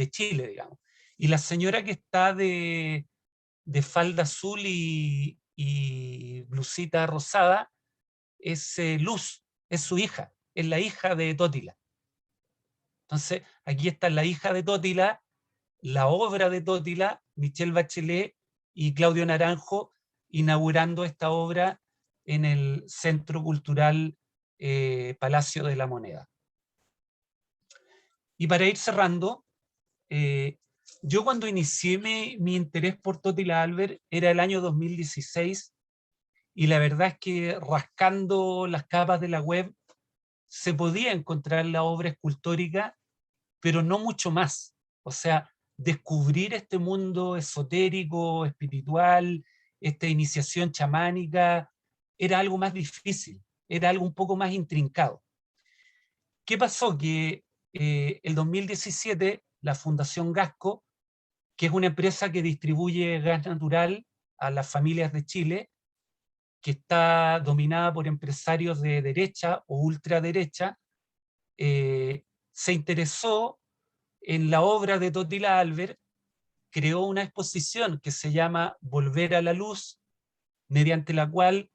Chile, digamos. Y la señora que está de falda azul y blusita rosada es Luz, es su hija. es la hija de Totila. Entonces, aquí está la hija de Totila, la obra de Totila, Michelle Bachelet y Claudio Naranjo inaugurando esta obra en el Centro Cultural Palacio de la Moneda. Y para ir cerrando, yo cuando inicié mi interés por Totila Albert era el año 2016, y la verdad es que rascando las capas de la web se podía encontrar la obra escultórica, pero no mucho más. O sea, descubrir este mundo esotérico, espiritual, esta iniciación chamánica, era algo más difícil, era algo un poco más intrincado. ¿Qué pasó? Que el 2017 la Fundación Gasco, que es una empresa que distribuye gas natural a las familias de Chile, que está dominada por empresarios de derecha o ultraderecha, se interesó en la obra de Totila Albert, creó una exposición que se llama Volver a la Luz, mediante la cual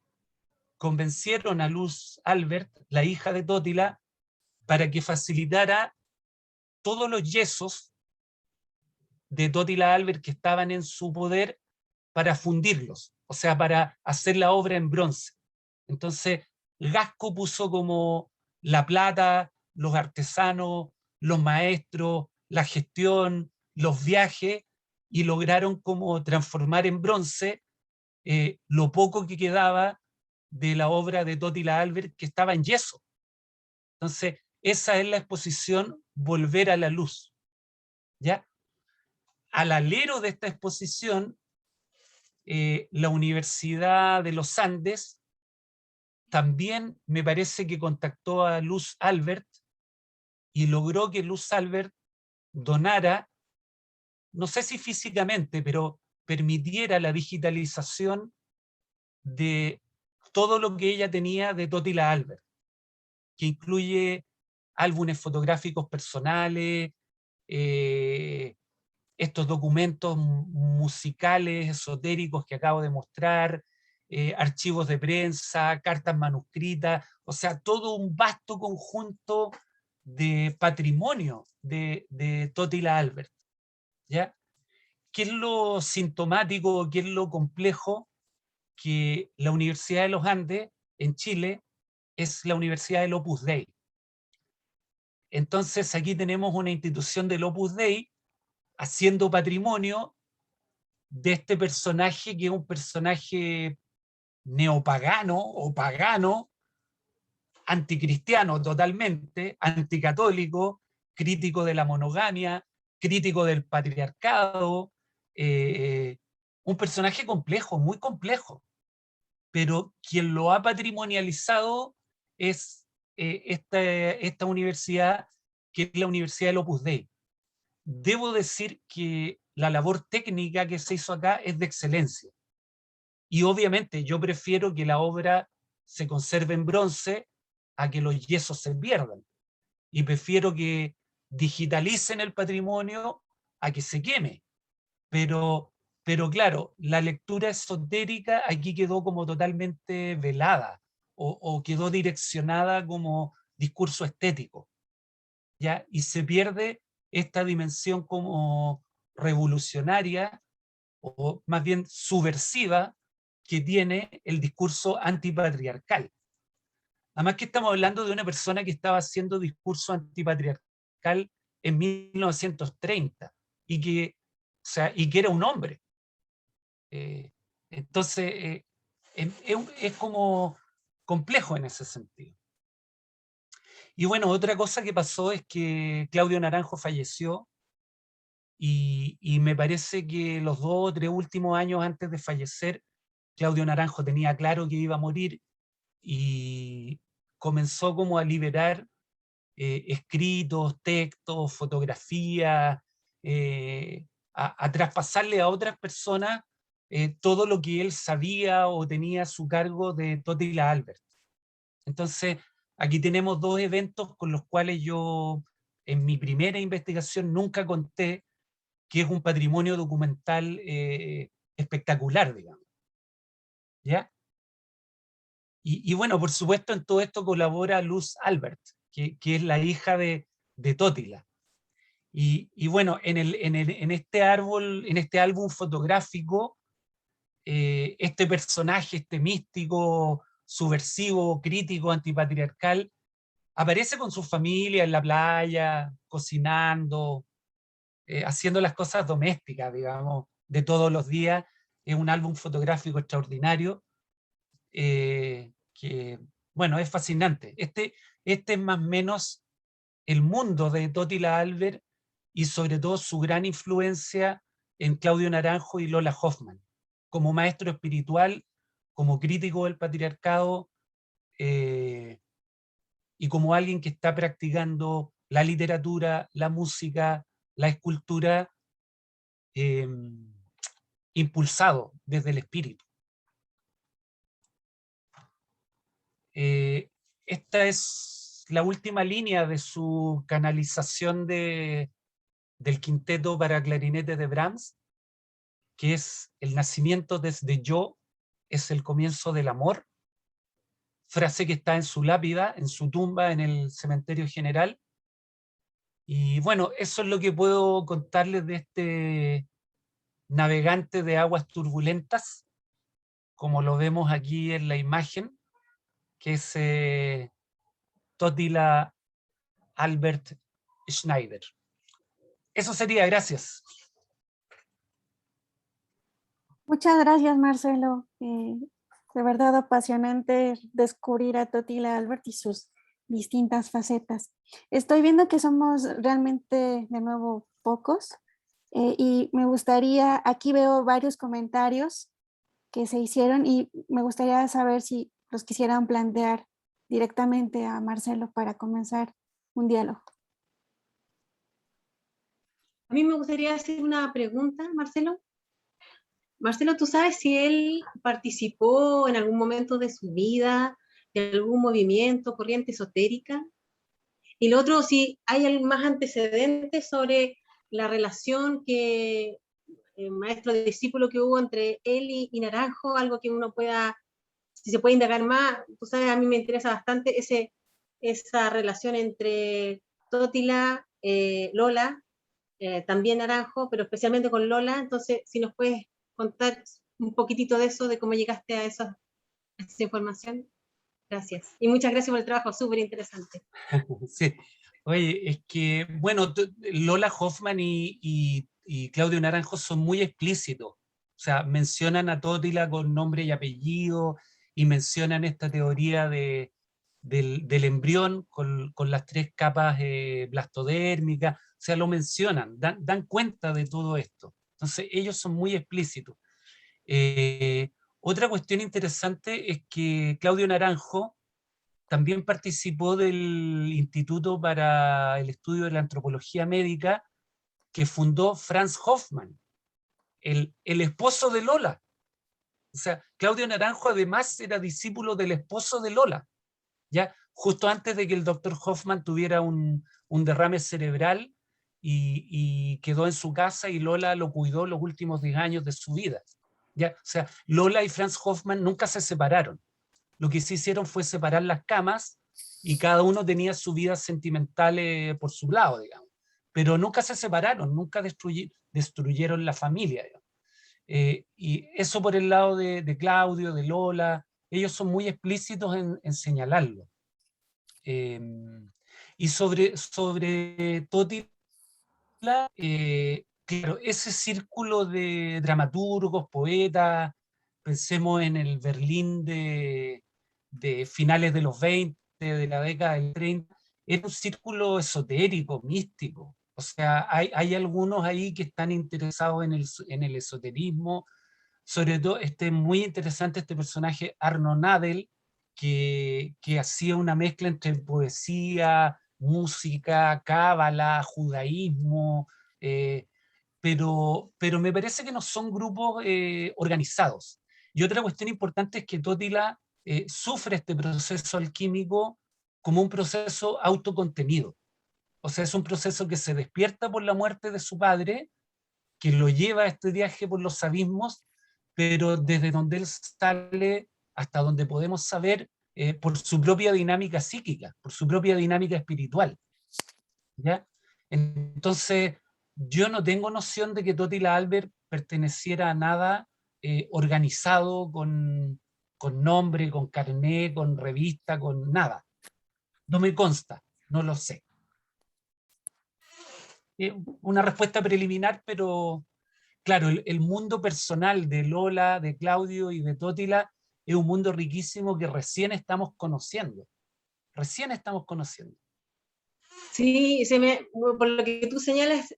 convencieron a Luz Albert, la hija de Totila, para que facilitara todos los yesos de Totila Albert que estaban en su poder para fundirlos, o sea, para hacer la obra en bronce. Entonces, Gasco puso como la plata, los artesanos, los maestros, la gestión, los viajes, y lograron como transformar en bronce lo poco que quedaba de la obra de Totila Albert, que estaba en yeso. Entonces, esa es la exposición Volver a la Luz, ¿ya? Al alero de esta exposición, la Universidad de los Andes también me parece que contactó a Luz Albert y logró que Luz Albert donara, no sé si físicamente, pero permitiera la digitalización de todo lo que ella tenía de Totila Albert, que incluye álbumes fotográficos personales, estos documentos musicales, esotéricos que acabo de mostrar, archivos de prensa, cartas manuscritas, o sea, todo un vasto conjunto de patrimonio de Totila Albert, ¿ya? ¿Qué es lo sintomático, qué es lo complejo? Que la Universidad de los Andes, en Chile, es la Universidad del Opus Dei. Entonces aquí tenemos una institución del Opus Dei haciendo patrimonio de este personaje, que es un personaje neopagano o pagano, anticristiano totalmente, anticatólico, crítico de la monogamia, crítico del patriarcado, un personaje complejo, muy complejo, pero quien lo ha patrimonializado es esta universidad, que es la Universidad del Opus Dei. Debo decir que la labor técnica que se hizo acá es de excelencia. Y obviamente yo prefiero que la obra se conserve en bronce a que los yesos se pierdan. Y prefiero que digitalicen el patrimonio a que se queme. Pero claro, la lectura esotérica aquí quedó como totalmente velada o quedó direccionada como discurso estético, ¿ya? Y se pierde esta dimensión como revolucionaria o más bien subversiva que tiene el discurso antipatriarcal. Además que estamos hablando de una persona que estaba haciendo discurso antipatriarcal en 1930 y que, o sea, y que era un hombre. Entonces, es como complejo en ese sentido. Y bueno, otra cosa que pasó es que Claudio Naranjo falleció y me parece que los 2 o 3 últimos años antes de fallecer, Claudio Naranjo tenía claro que iba a morir y comenzó como a liberar escritos, textos, fotografías, a traspasarle a otras personas todo lo que él sabía o tenía a su cargo de Totila Albert. Entonces, aquí tenemos 2 eventos con los cuales yo en mi primera investigación nunca conté, que es un patrimonio documental espectacular, digamos. ¿Ya? Y bueno, por supuesto, en todo esto colabora Luz Albert, que es la hija de Totila. Y bueno, en este álbum fotográfico, este personaje, este místico, subversivo, crítico, antipatriarcal, aparece con su familia en la playa, cocinando, haciendo las cosas domésticas, digamos, de todos los días. Es un álbum fotográfico extraordinario, que, bueno, es fascinante. Este es más o menos el mundo de Totila Albert y sobre todo su gran influencia en Claudio Naranjo y Lola Hoffman, como maestro espiritual, como crítico del patriarcado, eh, y como alguien que está practicando la literatura, la música, la escultura, eh, impulsado desde el espíritu. Esta es la última línea de su canalización del quinteto para clarinete de Brahms, que es: el nacimiento desde yo es el comienzo del amor, frase que está en su lápida, en su tumba en el cementerio general. Y bueno, eso es lo que puedo contarles de este navegante de aguas turbulentas, como lo vemos aquí en la imagen, que es Totila Albert Schneider. Eso sería, gracias. Muchas gracias, Marcelo. De verdad apasionante descubrir a Totila Albert y sus distintas facetas. Estoy viendo que somos realmente de nuevo pocos, y me gustaría, aquí veo varios comentarios que se hicieron y me gustaría saber si los quisieran plantear directamente a Marcelo para comenzar un diálogo. A mí me gustaría hacer una pregunta, Marcelo. Marcelo, ¿tú sabes si él participó en algún momento de su vida, de algún movimiento, corriente esotérica? Y lo otro, si hay más antecedentes sobre la relación que maestro-discípulo que hubo entre él y Naranjo, algo que uno pueda, si se puede indagar más. Tú sabes, a mí me interesa bastante esa relación entre Totila, Lola, también Naranjo, pero especialmente con Lola. Entonces, si nos puedes contar un poquitito de eso, de cómo llegaste a esa información. Gracias. Y muchas gracias por el trabajo, súper interesante. Sí. Oye, es que, bueno, Lola Hoffman y Claudio Naranjo son muy explícitos. O sea, mencionan a Totila con nombre y apellido y mencionan esta teoría del embrión con las 3 capas blastodérmicas. O sea, lo mencionan, dan cuenta de todo esto. Entonces, ellos son muy explícitos. Otra cuestión interesante es que Claudio Naranjo también participó del Instituto para el Estudio de la Antropología Médica que fundó Franz Hoffmann, el esposo de Lola. O sea, Claudio Naranjo además era discípulo del esposo de Lola, ya justo antes de que el doctor Hoffmann tuviera un derrame cerebral y quedó en su casa, y Lola lo cuidó los últimos 10 años de su vida. ¿Ya? O sea, Lola y Franz Hoffmann nunca se separaron. Lo que sí hicieron fue separar las camas y cada uno tenía su vida sentimental por su lado, digamos. Pero nunca se separaron, nunca destruyeron la familia. Y eso por el lado de Claudio, de Lola, ellos son muy explícitos en señalarlo. Y sobre Totila, claro, ese círculo de dramaturgos, poetas, pensemos en el Berlín de finales de los 20, de la década del 30, era un círculo esotérico, místico. O sea, hay algunos ahí que están interesados en el esoterismo, sobre todo muy interesante este personaje Arno Nadel, que hacía una mezcla entre poesía, música, cábala, judaísmo, pero me parece que no son grupos organizados. Y otra cuestión importante es que Totila sufre este proceso alquímico como un proceso autocontenido. O sea, es un proceso que se despierta por la muerte de su padre, que lo lleva a este viaje por los abismos, pero desde donde él sale, hasta donde podemos saber, por su propia dinámica psíquica, por su propia dinámica espiritual. ¿Ya? Entonces, yo no tengo noción de que Totila Albert perteneciera a nada organizado con nombre, con carnet, con revista, con nada. No me consta, no lo sé. Una respuesta preliminar, pero claro, el mundo personal de Lola, de Claudio y de Totila es un mundo riquísimo que recién estamos conociendo. Recién estamos conociendo. Sí, por lo que tú señalas,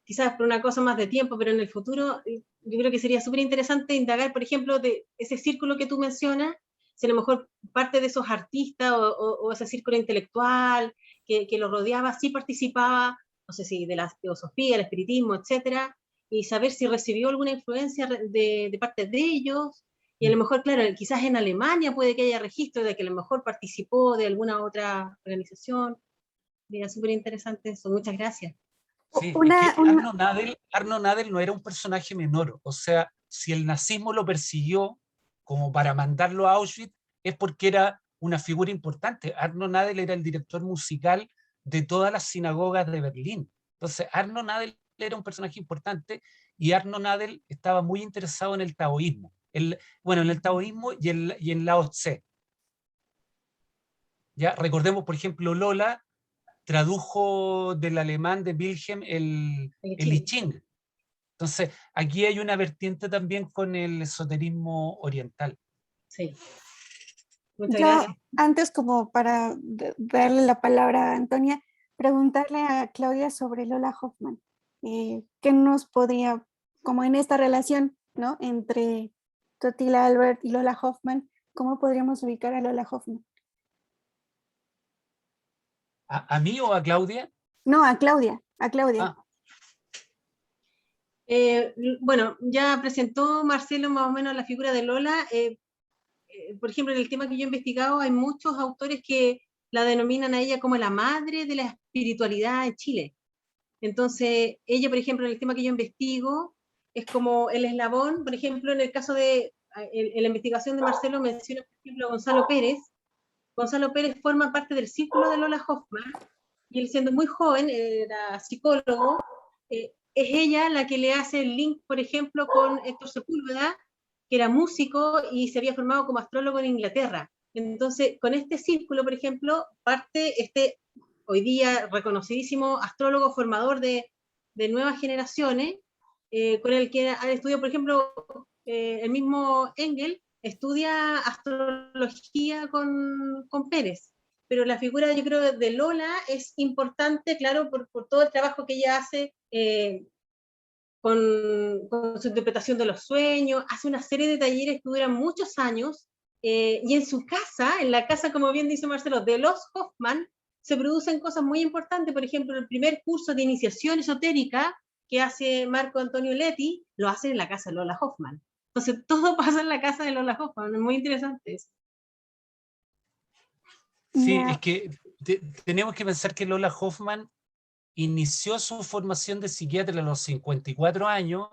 quizás por una cosa más de tiempo, pero en el futuro yo creo que sería súper interesante indagar, por ejemplo, de ese círculo que tú mencionas, si a lo mejor parte de esos artistas o ese círculo intelectual que lo rodeaba, sí participaba, no sé si de la teosofía, el espiritismo, etcétera, y saber si recibió alguna influencia de parte de ellos, y a lo mejor, claro, quizás en Alemania puede que haya registro de que a lo mejor participó de alguna otra organización. Sería súper interesante eso. Muchas gracias. Sí, es que Arno Nadel no era un personaje menor. O sea, si el nazismo lo persiguió como para mandarlo a Auschwitz, es porque era una figura importante. Arno Nadel era el director musical de todas las sinagogas de Berlín. Entonces, Arno Nadel era un personaje importante y Arno Nadel estaba muy interesado en el taoísmo. Bueno, en el taoísmo y en Lao Tse. ¿Ya? Recordemos, por ejemplo, Lola tradujo del alemán de Wilhelm el I Ching. Entonces, aquí hay una vertiente también con el esoterismo oriental. Sí. Muchas Yo, gracias. antes, como para darle la palabra a Antonia, preguntarle a Claudia sobre Lola Hoffman. ¿Qué nos podría, como en esta relación, ¿no?, entre Totila Albert y Lola Hoffman, cómo podríamos ubicar a Lola Hoffman? ¿A mí o a Claudia? No, a Claudia, a Claudia. Ah. Bueno, ya presentó Marcelo más o menos la figura de Lola. Por ejemplo, en el tema que yo he investigado, hay muchos autores que la denominan a ella como la madre de la espiritualidad en Chile. Entonces, ella, por ejemplo, en el tema que yo investigo, es como el eslabón, por ejemplo, en el caso de, en la investigación de Marcelo menciona, por ejemplo, a Gonzalo Pérez. Gonzalo Pérez forma parte del círculo de Lola Hoffman, y él siendo muy joven, era psicólogo, es ella la que le hace el link, por ejemplo, con Héctor Sepúlveda, que era músico y se había formado como astrólogo en Inglaterra. Entonces, con este círculo, por ejemplo, parte este hoy día reconocidísimo astrólogo formador de nuevas generaciones, con el que han estudiado, por ejemplo, el mismo Engel estudia astrología con Pérez. Pero la figura, yo creo, de Lola es importante, claro, por todo el trabajo que ella hace con su interpretación de los sueños, hace una serie de talleres que duran muchos años, y en su casa, en la casa, como bien dice Marcelo, de los Hoffman, se producen cosas muy importantes. Por ejemplo, el primer curso de iniciación esotérica que hace Marco Antonio Leti, lo hacen en la casa de Lola Hoffman. Entonces, todo pasa en la casa de Lola Hoffman, es muy interesante eso. Sí, Yeah. es que tenemos que pensar que Lola Hoffman inició su formación de psiquiatra a los 54 años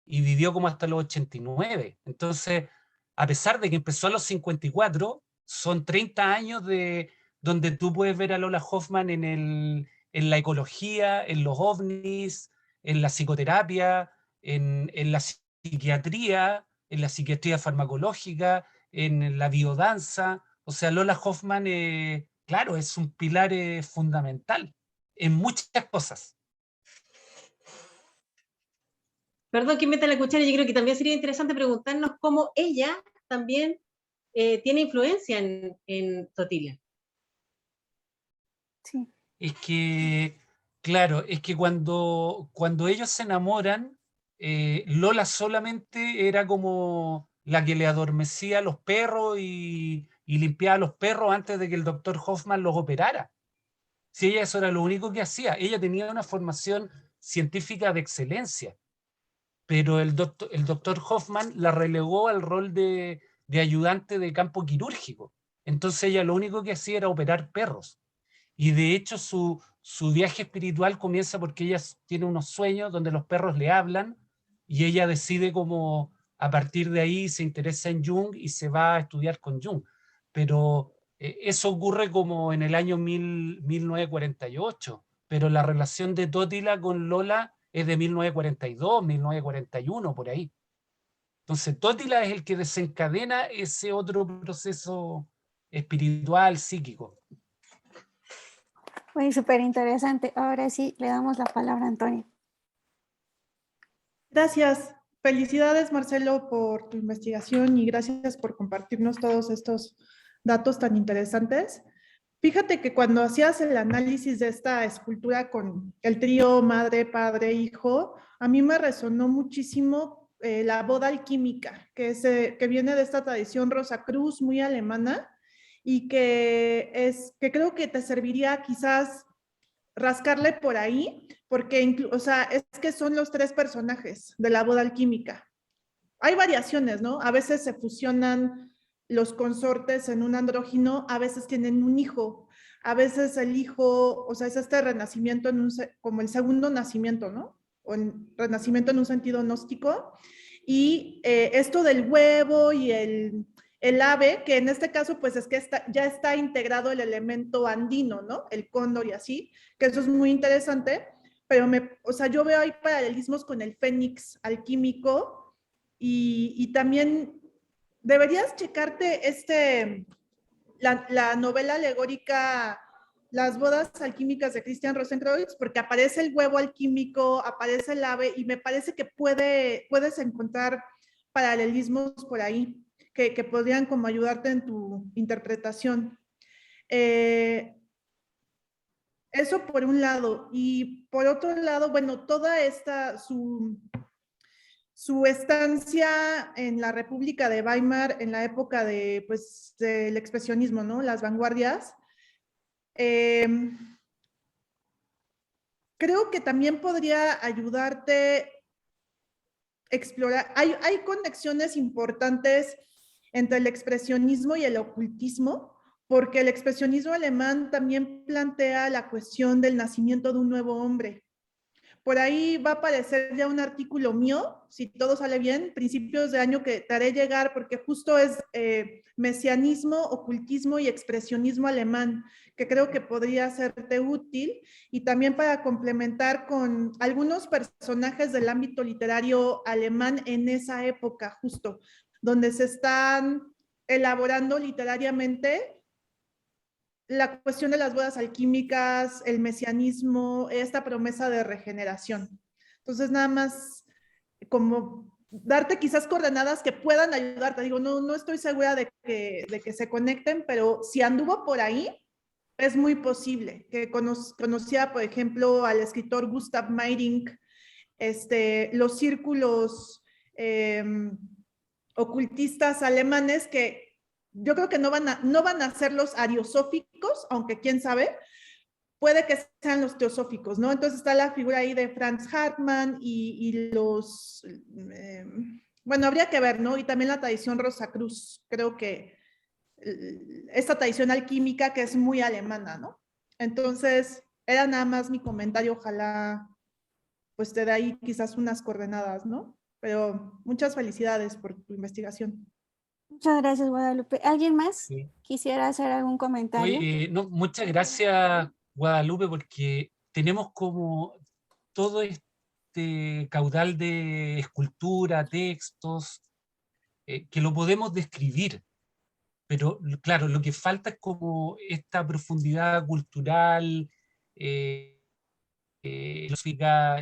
y vivió como hasta los 89. Entonces, a pesar de que empezó a los 54, son 30 años de donde tú puedes ver a Lola Hoffman en la ecología, en los ovnis, en la psicoterapia, en la psiquiatría farmacológica, en la biodanza. O sea, Lola Hoffman, claro, es un pilar fundamental en muchas cosas. Perdón que meta la cuchara, yo creo que también sería interesante preguntarnos cómo ella también tiene influencia en Totila. Sí. Es que, claro, es que cuando ellos se enamoran, Lola solamente era como la que le adormecía a los perros y limpiaba a los perros antes de que el doctor Hoffman los operara. Si ella eso era lo único que hacía, ella tenía una formación científica de excelencia, pero el doctor Hoffman la relegó al rol de ayudante de campo quirúrgico. Entonces ella lo único que hacía era operar perros. Y de hecho su viaje espiritual comienza porque ella tiene unos sueños donde los perros le hablan y ella decide como a partir de ahí se interesa en Jung y se va a estudiar con Jung. Pero eso ocurre como en el año 1948, pero la relación de Totila con Lola es de 1942, 1941, por ahí. Entonces Totila es el que desencadena ese otro proceso espiritual, psíquico. Muy súper interesante. Ahora sí, le damos la palabra a Antonio. Gracias. Felicidades, Marcelo, por tu investigación y gracias por compartirnos todos estos datos tan interesantes. Fíjate que cuando hacías el análisis de esta escultura con el trío madre, padre, hijo, a mí me resonó muchísimo la boda alquímica, que viene de esta tradición Rosacruz muy alemana y que creo que te serviría quizás rascarle por ahí, porque o sea, es que son los tres personajes de la boda alquímica. Hay variaciones, ¿no? A veces se fusionan los consortes en un andrógino, a veces tienen un hijo, a veces el hijo, o sea, es este renacimiento como el segundo nacimiento, ¿no? O renacimiento en un sentido gnóstico. Y esto del huevo y el ave, que en este caso pues es que ya está integrado el elemento andino, ¿no? El cóndor y así, que eso es muy interesante, pero o sea, yo veo ahí paralelismos con el fénix alquímico y también deberías checarte la novela alegórica Las bodas alquímicas de Christian Rosenkreuz, porque aparece el huevo alquímico, aparece el ave, y me parece que puedes encontrar paralelismos por ahí que podrían como ayudarte en tu interpretación. Eso por un lado. Y por otro lado, bueno, toda su estancia en la República de Weimar en la época pues, del expresionismo, ¿no? Las vanguardias. Creo que también podría ayudarte a explorar. Hay conexiones importantes entre el expresionismo y el ocultismo, porque el expresionismo alemán también plantea la cuestión del nacimiento de un nuevo hombre. Por ahí va a aparecer ya un artículo mío, si todo sale bien, principios de año, que te haré llegar, porque justo es mesianismo, ocultismo y expresionismo alemán, que creo que podría serte útil, y también para complementar con algunos personajes del ámbito literario alemán en esa época, justo, donde se están elaborando literariamente la cuestión de las bodas alquímicas, el mesianismo, esta promesa de regeneración. Entonces, nada más como darte quizás coordenadas que puedan ayudarte. Digo, no estoy segura de que se conecten, pero si anduvo por ahí, es muy posible. Que conocía, por ejemplo, al escritor Gustav Meyrink, los círculos ocultistas alemanes que yo creo que no van a ser los ariosóficos, aunque quién sabe, puede que sean los teosóficos, ¿no? Entonces está la figura ahí de Franz Hartmann y los, bueno, habría que ver, ¿no? Y también la tradición Rosacruz, creo que esta tradición alquímica que es muy alemana, ¿no? Entonces, era nada más mi comentario, ojalá pues te dé ahí quizás unas coordenadas, ¿no? Pero muchas felicidades por tu investigación. Muchas gracias, Guadalupe. ¿Alguien más Sí. quisiera hacer algún comentario? Oye, no, muchas gracias, Guadalupe, porque tenemos como todo este caudal de escultura, textos, que lo podemos describir, pero claro, lo que falta es como esta profundidad cultural, filosófica,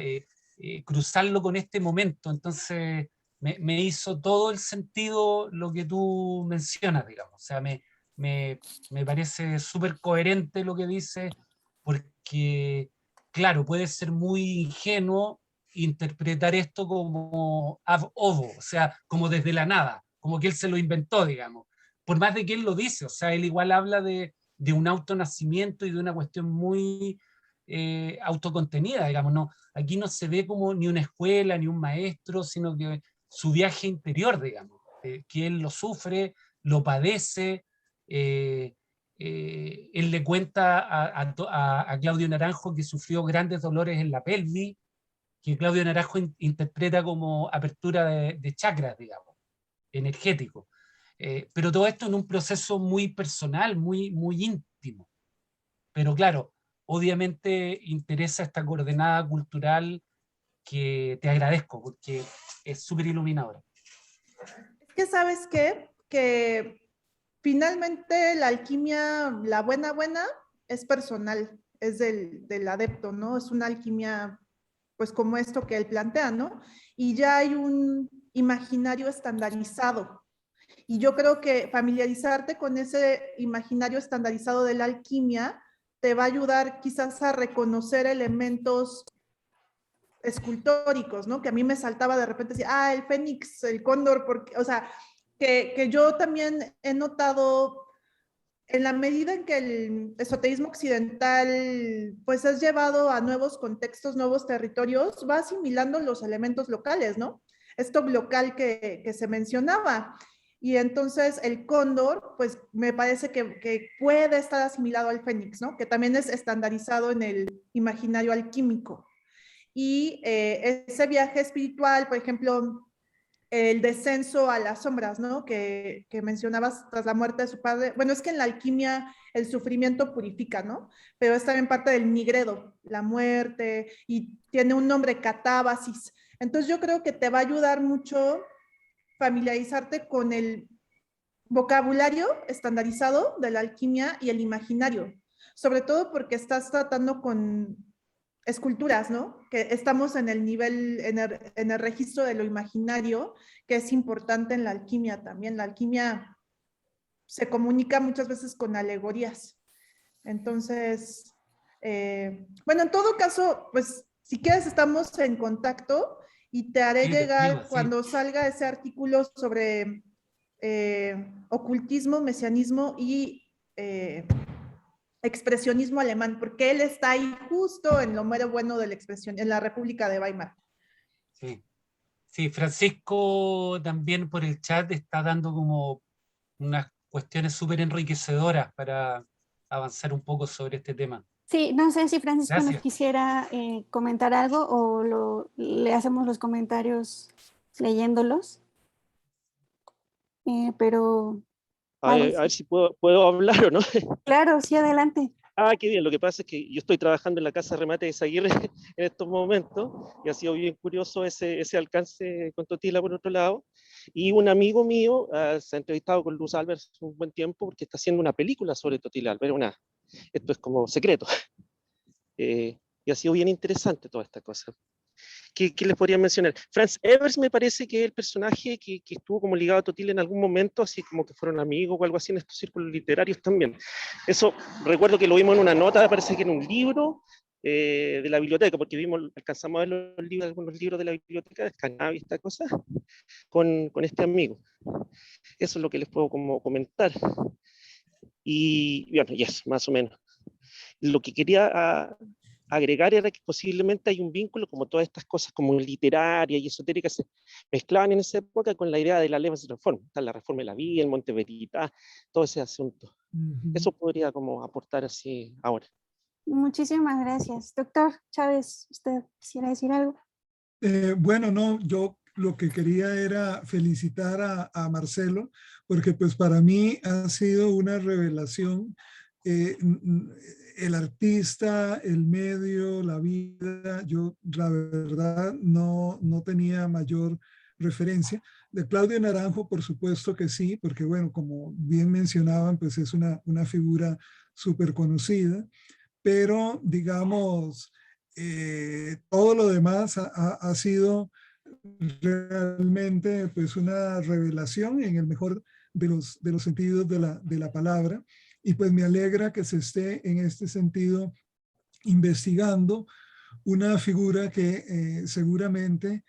cruzarlo con este momento. Entonces me hizo todo el sentido lo que tú mencionas, digamos. O sea, me parece súper coherente lo que dices, porque, claro, puede ser muy ingenuo interpretar esto como ab ovo, o sea, como desde la nada, como que él se lo inventó, digamos. Por más de que él lo dice, o sea, él igual habla de un autonacimiento y de una cuestión muy autocontenida, digamos, no, aquí no se ve como ni una escuela, ni un maestro, sino que su viaje interior, digamos, que él lo sufre, lo padece, él le cuenta a Claudio Naranjo que sufrió grandes dolores en la pelvis, que Claudio Naranjo interpreta como apertura de chakras, digamos. energético. Pero todo esto en un proceso muy personal, muy íntimo. Pero claro, obviamente interesa esta coordenada cultural que te agradezco porque es súper iluminadora. Es que, ¿sabes qué? Que finalmente la alquimia, la buena, es personal, es del adepto, ¿no? Es una alquimia, pues como esto que él plantea, ¿no? Y ya hay un imaginario estandarizado. Y yo creo que familiarizarte con ese imaginario estandarizado de la alquimia te va a ayudar quizás a reconocer elementos escultóricos, ¿no? Que a mí me saltaba de repente decir, el fénix, el cóndor, porque, o sea, que yo también he notado en la medida en que el esoterismo occidental pues es llevado a nuevos contextos, nuevos territorios, va asimilando los elementos locales, ¿no? Esto local que se mencionaba. Y entonces el cóndor, pues me parece que puede estar asimilado al fénix, ¿no? Que también es estandarizado en el imaginario alquímico. Y ese viaje espiritual, por ejemplo, el descenso a las sombras, ¿no? Que mencionabas tras la muerte de su padre. Bueno, es que en la alquimia el sufrimiento purifica, ¿no? Pero es también parte del nigredo, la muerte, y tiene un nombre, catábasis. Entonces yo creo que te va a ayudar mucho familiarizarte con el vocabulario estandarizado de la alquimia y el imaginario, sobre todo porque estás tratando con esculturas, ¿no? Que estamos en el nivel, en el registro de lo imaginario, que es importante en la alquimia también. La alquimia se comunica muchas veces con alegorías. Entonces, bueno, en todo caso, pues si quieres estamos en contacto y te haré Sí, te llegar escribo, sí. cuando salga ese artículo sobre ocultismo, mesianismo y expresionismo alemán, porque él está ahí justo en lo mero bueno de la expresión, en la República de Weimar. Sí. Sí, Francisco también por el chat está dando como unas cuestiones súper enriquecedoras para avanzar un poco sobre este tema. Sí, no sé si Francisco nos Gracias. quisiera comentar algo o le hacemos los comentarios leyéndolos, pero A vale, ver si puedo hablar o no. claro, sí, adelante. Qué bien. Lo que pasa es que yo estoy trabajando en la Casa de Remate de Izaguirre en estos momentos y ha sido bien curioso ese alcance con Totila por otro lado. Y un amigo mío se ha entrevistado con Luz Albert hace un buen tiempo porque está haciendo una película sobre Totila Albert. Esto es como secreto. Y ha sido bien interesante toda esta cosa. ¿Qué les podría mencionar? Franz Evers me parece que es el personaje que estuvo como ligado a Totila en algún momento, así como que fueron amigos o algo así en estos círculos literarios también. Eso recuerdo que lo vimos en una nota, parece que en un libro de la biblioteca, porque alcanzamos a ver algunos libros de la biblioteca de Escandinavia y esta cosa, con este amigo. Eso es lo que les puedo como comentar. Y bueno, y eso, más o menos. Lo que quería agregar era que posiblemente hay un vínculo, como todas estas cosas como literarias y esotéricas se mezclaban en esa época con la idea de la Levens Reform, la reforma de la vida, el Monte Veritas, todo ese asunto. Eso podría como aportar así ahora. Muchísimas gracias. Doctor Chávez, ¿usted quisiera decir algo? Bueno, no, yo lo que quería era felicitar a Marcelo, porque pues para mí ha sido una revelación. El artista, el medio, la vida, yo la verdad no tenía mayor referencia. De Claudio Naranjo, por supuesto que sí, porque bueno, como bien mencionaban, pues es una figura súper conocida, pero digamos, todo lo demás ha sido realmente pues una revelación en el mejor de los sentidos de la palabra. Y pues me alegra que se esté en este sentido investigando una figura que seguramente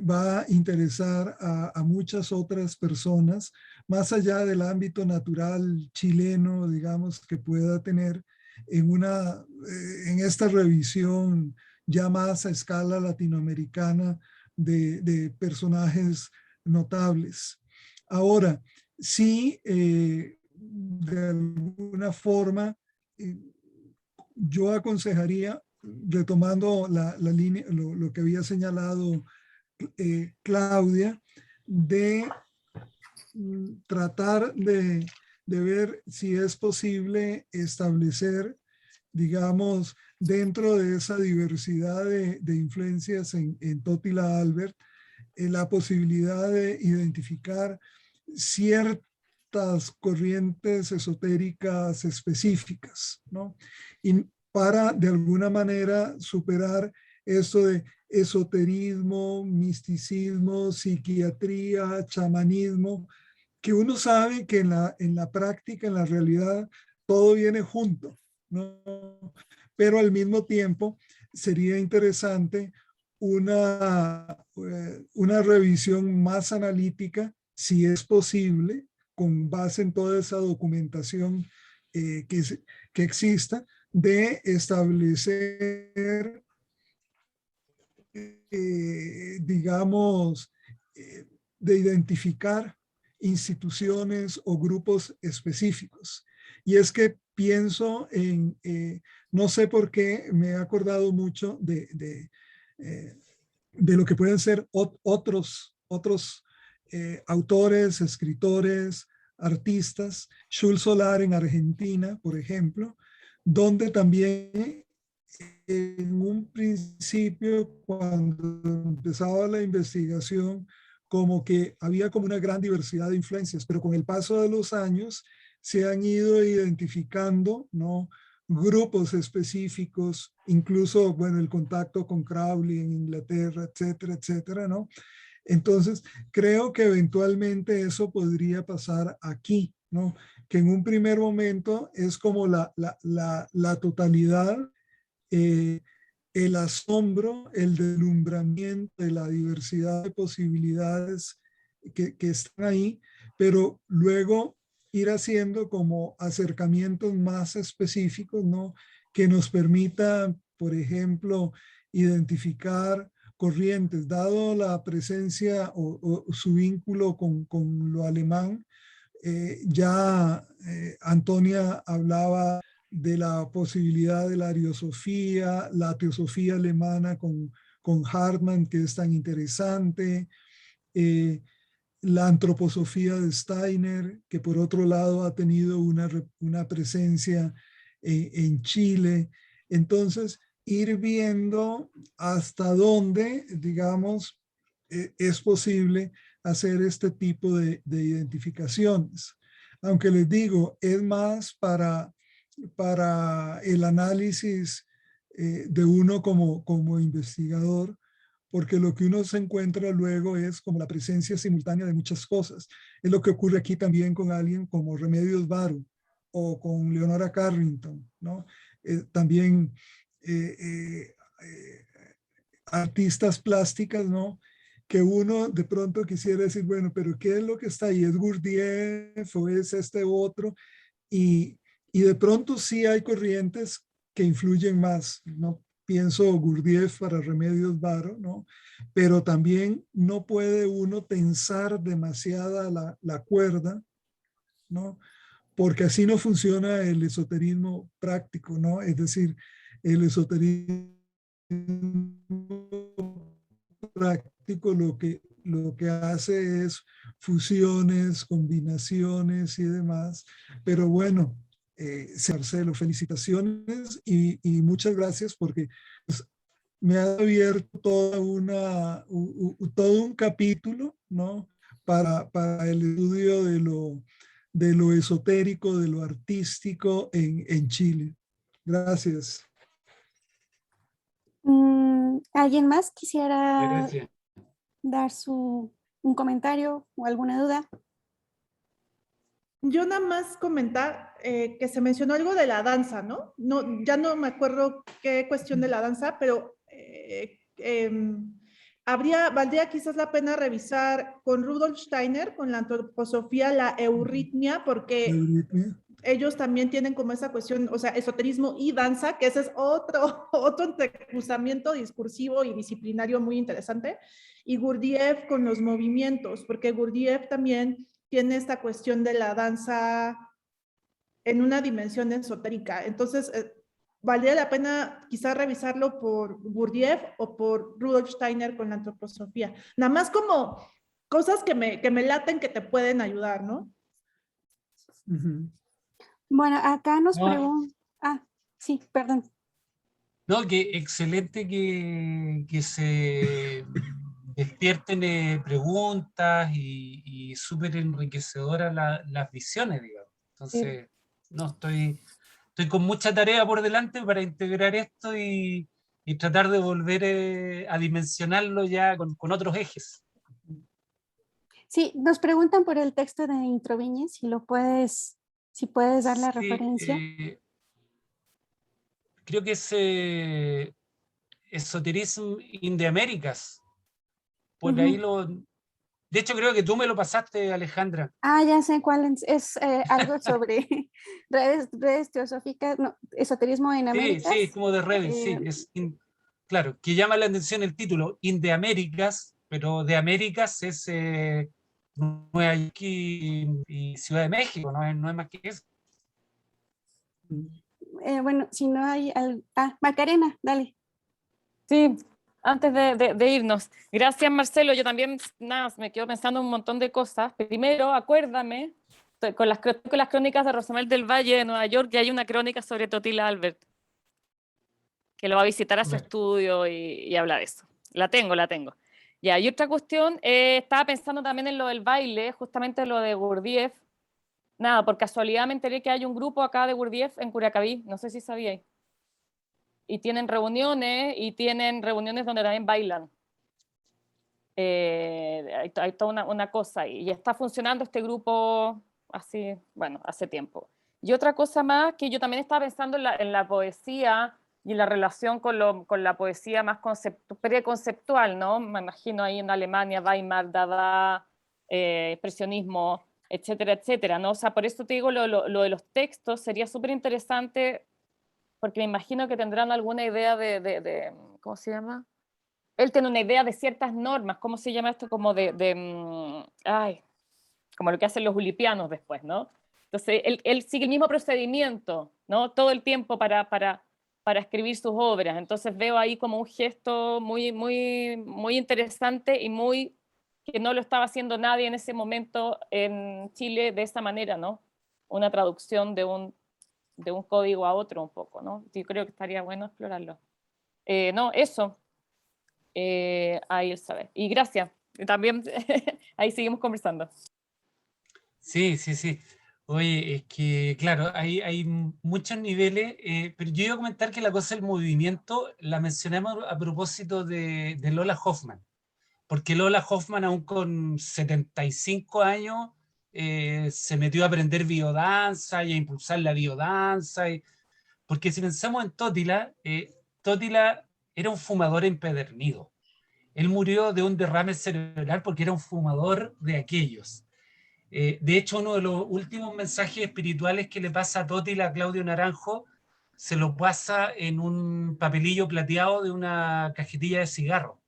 va a interesar a muchas otras personas, más allá del ámbito natural chileno, digamos, que pueda tener en esta revisión ya más a escala latinoamericana de personajes notables. Ahora, sí, de alguna forma, yo aconsejaría, retomando la línea, lo que había señalado Claudia, de tratar de ver si es posible establecer, digamos, dentro de esa diversidad de influencias en Totila Albert, la posibilidad de identificar ciertas corrientes esotéricas específicas, ¿no? Y para, de alguna manera, superar esto de esoterismo, misticismo, psiquiatría, chamanismo, que uno sabe que en la práctica, en la realidad, todo viene junto, ¿no? Pero al mismo tiempo sería interesante una revisión más analítica, si es posible, con base en toda esa documentación que exista, de establecer, digamos, de identificar instituciones o grupos específicos. Y es que pienso en, no sé por qué, me he acordado mucho de lo que pueden ser otros autores, escritores, artistas, Schul Solar en Argentina, por ejemplo, donde también en un principio, cuando empezaba la investigación, como que había como una gran diversidad de influencias, pero con el paso de los años se han ido identificando, ¿no?, grupos específicos, incluso, bueno, el contacto con Crowley en Inglaterra, etcétera, etcétera, ¿no? Entonces, creo que eventualmente eso podría pasar aquí, ¿no? Que en un primer momento es como la totalidad, el asombro, el deslumbramiento de la diversidad de posibilidades que están ahí, pero luego ir haciendo como acercamientos más específicos, ¿no? Que nos permitan, por ejemplo, identificar corrientes, dado la presencia o su vínculo con lo alemán. Antonia hablaba de la posibilidad de la ariosofía, la teosofía alemana con Hartmann, que es tan interesante, la antroposofía de Steiner, que por otro lado ha tenido una presencia en Chile. Entonces, ir viendo hasta dónde, digamos, es posible hacer este tipo de identificaciones. Aunque les digo, es más para el análisis de uno como investigador, porque lo que uno se encuentra luego es como la presencia simultánea de muchas cosas. Es lo que ocurre aquí también con alguien como Remedios Varo o con Leonora Carrington, ¿no? También artistas plásticas, ¿no? Que uno de pronto quisiera decir, bueno, pero ¿qué es lo que está ahí? ¿Es Gurdjieff o es este otro? Y de pronto sí hay corrientes que influyen más, ¿no? Pienso Gurdjieff para Remedios Varo, ¿no? Pero también no puede uno tensar demasiada la cuerda, ¿no? Porque así no funciona el esoterismo práctico, ¿no? Es decir, el esoterismo práctico lo que hace es fusiones, combinaciones y demás. Pero bueno, Marcelo, felicitaciones y muchas gracias porque pues, me ha abierto todo un capítulo, ¿no? Para el estudio de lo esotérico, de lo artístico en Chile. Gracias. ¿Alguien más quisiera Gracias. dar un comentario o alguna duda? Yo nada más comentar que se mencionó algo de la danza, ¿no? Ya no me acuerdo qué cuestión de la danza, pero valdría quizás la pena revisar con Rudolf Steiner, con la antroposofía, la euritmia, porque ellos también tienen como esa cuestión, o sea, esoterismo y danza, que ese es otro entrecruzamiento discursivo y disciplinario muy interesante. Y Gurdjieff con los movimientos, porque Gurdjieff también tiene esta cuestión de la danza en una dimensión esotérica. Entonces, valdría la pena quizás revisarlo por Gurdjieff o por Rudolf Steiner con la antroposofía. Nada más como cosas que me laten, que te pueden ayudar, ¿no? Bueno, acá nos No. preguntan... Ah, sí, perdón. No, que excelente que se despierten preguntas y súper enriquecedoras las visiones, digamos. Entonces, no, estoy con mucha tarea por delante para integrar esto y tratar de volver a dimensionarlo ya con otros ejes. Sí, nos preguntan por el texto de Introviñez, si puedes dar la Sí, referencia. creo que es Esoterism in the Americas. Por ahí de hecho, creo que tú me lo pasaste, Alejandra. Ah, ya sé cuál es algo sobre redes teosóficas, no, esoterismo en Sí, Américas. sí, es como de redes, sí. Claro, que llama la atención el título, In the Americas, pero de Américas es Nueva York y Ciudad de México, no es más que eso. Bueno, si no hay... Macarena, dale. Sí, antes de irnos. Gracias, Marcelo. Yo también, nada, me quedo pensando un montón de cosas. Primero, acuérdame, con las crónicas de Rosamel del Valle de Nueva York, que hay una crónica sobre Totila Albert, que lo va a visitar a su estudio y habla de eso. La tengo. Ya, y otra cuestión, estaba pensando también en lo del baile, justamente lo de Gurdjieff. Nada, por casualidad me enteré que hay un grupo acá de Gurdjieff en Curacaví, no sé si sabíais. Y tienen reuniones donde también bailan. Hay toda una cosa y está funcionando este grupo así, bueno, hace tiempo. Y otra cosa más que yo también estaba pensando en la poesía y en la relación con la poesía más preconceptual, ¿no? Me imagino ahí en Alemania, Weimar, Dada, expresionismo, etcétera, etcétera, ¿no? O sea, por eso te digo, lo de los textos sería súper interesante porque me imagino que tendrán alguna idea de ¿cómo se llama? Él tiene una idea de ciertas normas, ¿cómo se llama esto? Como como lo que hacen los ulipianos después, ¿no? Entonces, él sigue el mismo procedimiento, ¿no? Todo el tiempo para escribir sus obras. Entonces veo ahí como un gesto muy, muy, muy interesante y muy que no lo estaba haciendo nadie en ese momento en Chile de esa manera, ¿no? Una traducción de un código a otro un poco, ¿no? Yo creo que estaría bueno explorarlo. No, eso. Ahí él sabe. Y gracias. También ahí seguimos conversando. Sí. Oye, es que, claro, hay muchos niveles, pero yo iba a comentar que la cosa del movimiento la mencionamos a propósito de Lola Hoffman, porque Lola Hoffman, aún con 75 años, se metió a aprender biodanza y a impulsar la biodanza, porque si pensamos en Totila, Totila era un fumador empedernido. Él murió de un derrame cerebral porque era un fumador de aquellos. De hecho, uno de los últimos mensajes espirituales que le pasa a Totila a Claudio Naranjo se lo pasa en un papelillo plateado de una cajetilla de cigarro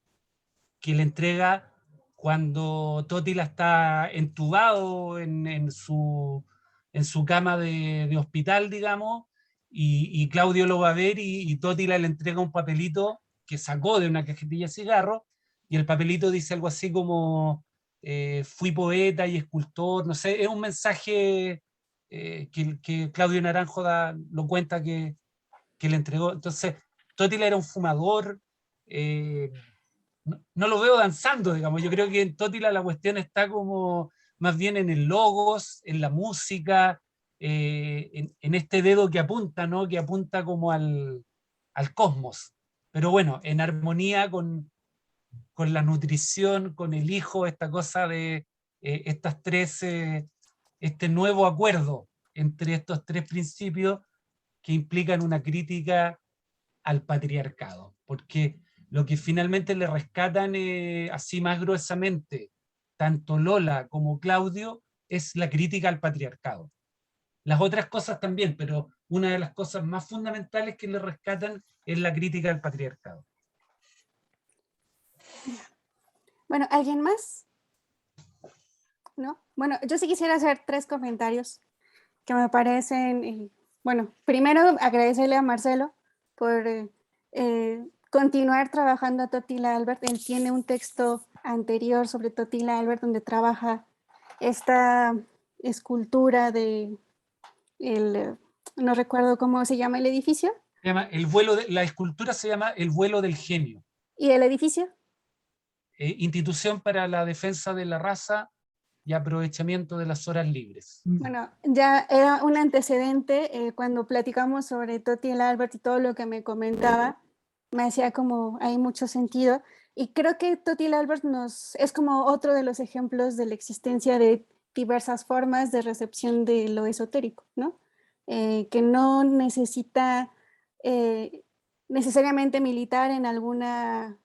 que le entrega cuando Totila está entubado en su cama de hospital, digamos, y Claudio lo va a ver y Totila le entrega un papelito que sacó de una cajetilla de cigarro, y el papelito dice algo así como fui poeta y escultor, no sé, es un mensaje que Claudio Naranjo lo cuenta que le entregó. Entonces, Totila era un fumador, no lo veo danzando, digamos. Yo creo que en Totila la cuestión está como más bien en el logos, en la música, en este dedo que apunta, ¿no? Que apunta como al cosmos. Pero bueno, en armonía con la nutrición, con el hijo, esta cosa de estas tres, este nuevo acuerdo entre estos tres principios que implican una crítica al patriarcado, porque lo que finalmente le rescatan así más gruesamente, tanto Lola como Claudio, es la crítica al patriarcado. Las otras cosas también, pero una de las cosas más fundamentales que le rescatan es la crítica al patriarcado. Bueno, ¿alguien más? ¿No? Bueno, yo sí quisiera hacer 3 comentarios que me parecen, bueno, primero agradecerle a Marcelo por continuar trabajando a Totila Albert. Él tiene un texto anterior sobre Totila Albert, donde trabaja esta escultura de, no recuerdo cómo se llama el edificio. Se llama la escultura se llama El vuelo del genio. ¿Y el edificio? Institución para la defensa de la raza y aprovechamiento de las horas libres. Bueno, ya era un antecedente cuando platicamos sobre Totila Albert y todo lo que me comentaba, me hacía como, hay mucho sentido. Y creo que Totila Albert es como otro de los ejemplos de la existencia de diversas formas de recepción de lo esotérico, ¿no? Que no necesita necesariamente militar en alguna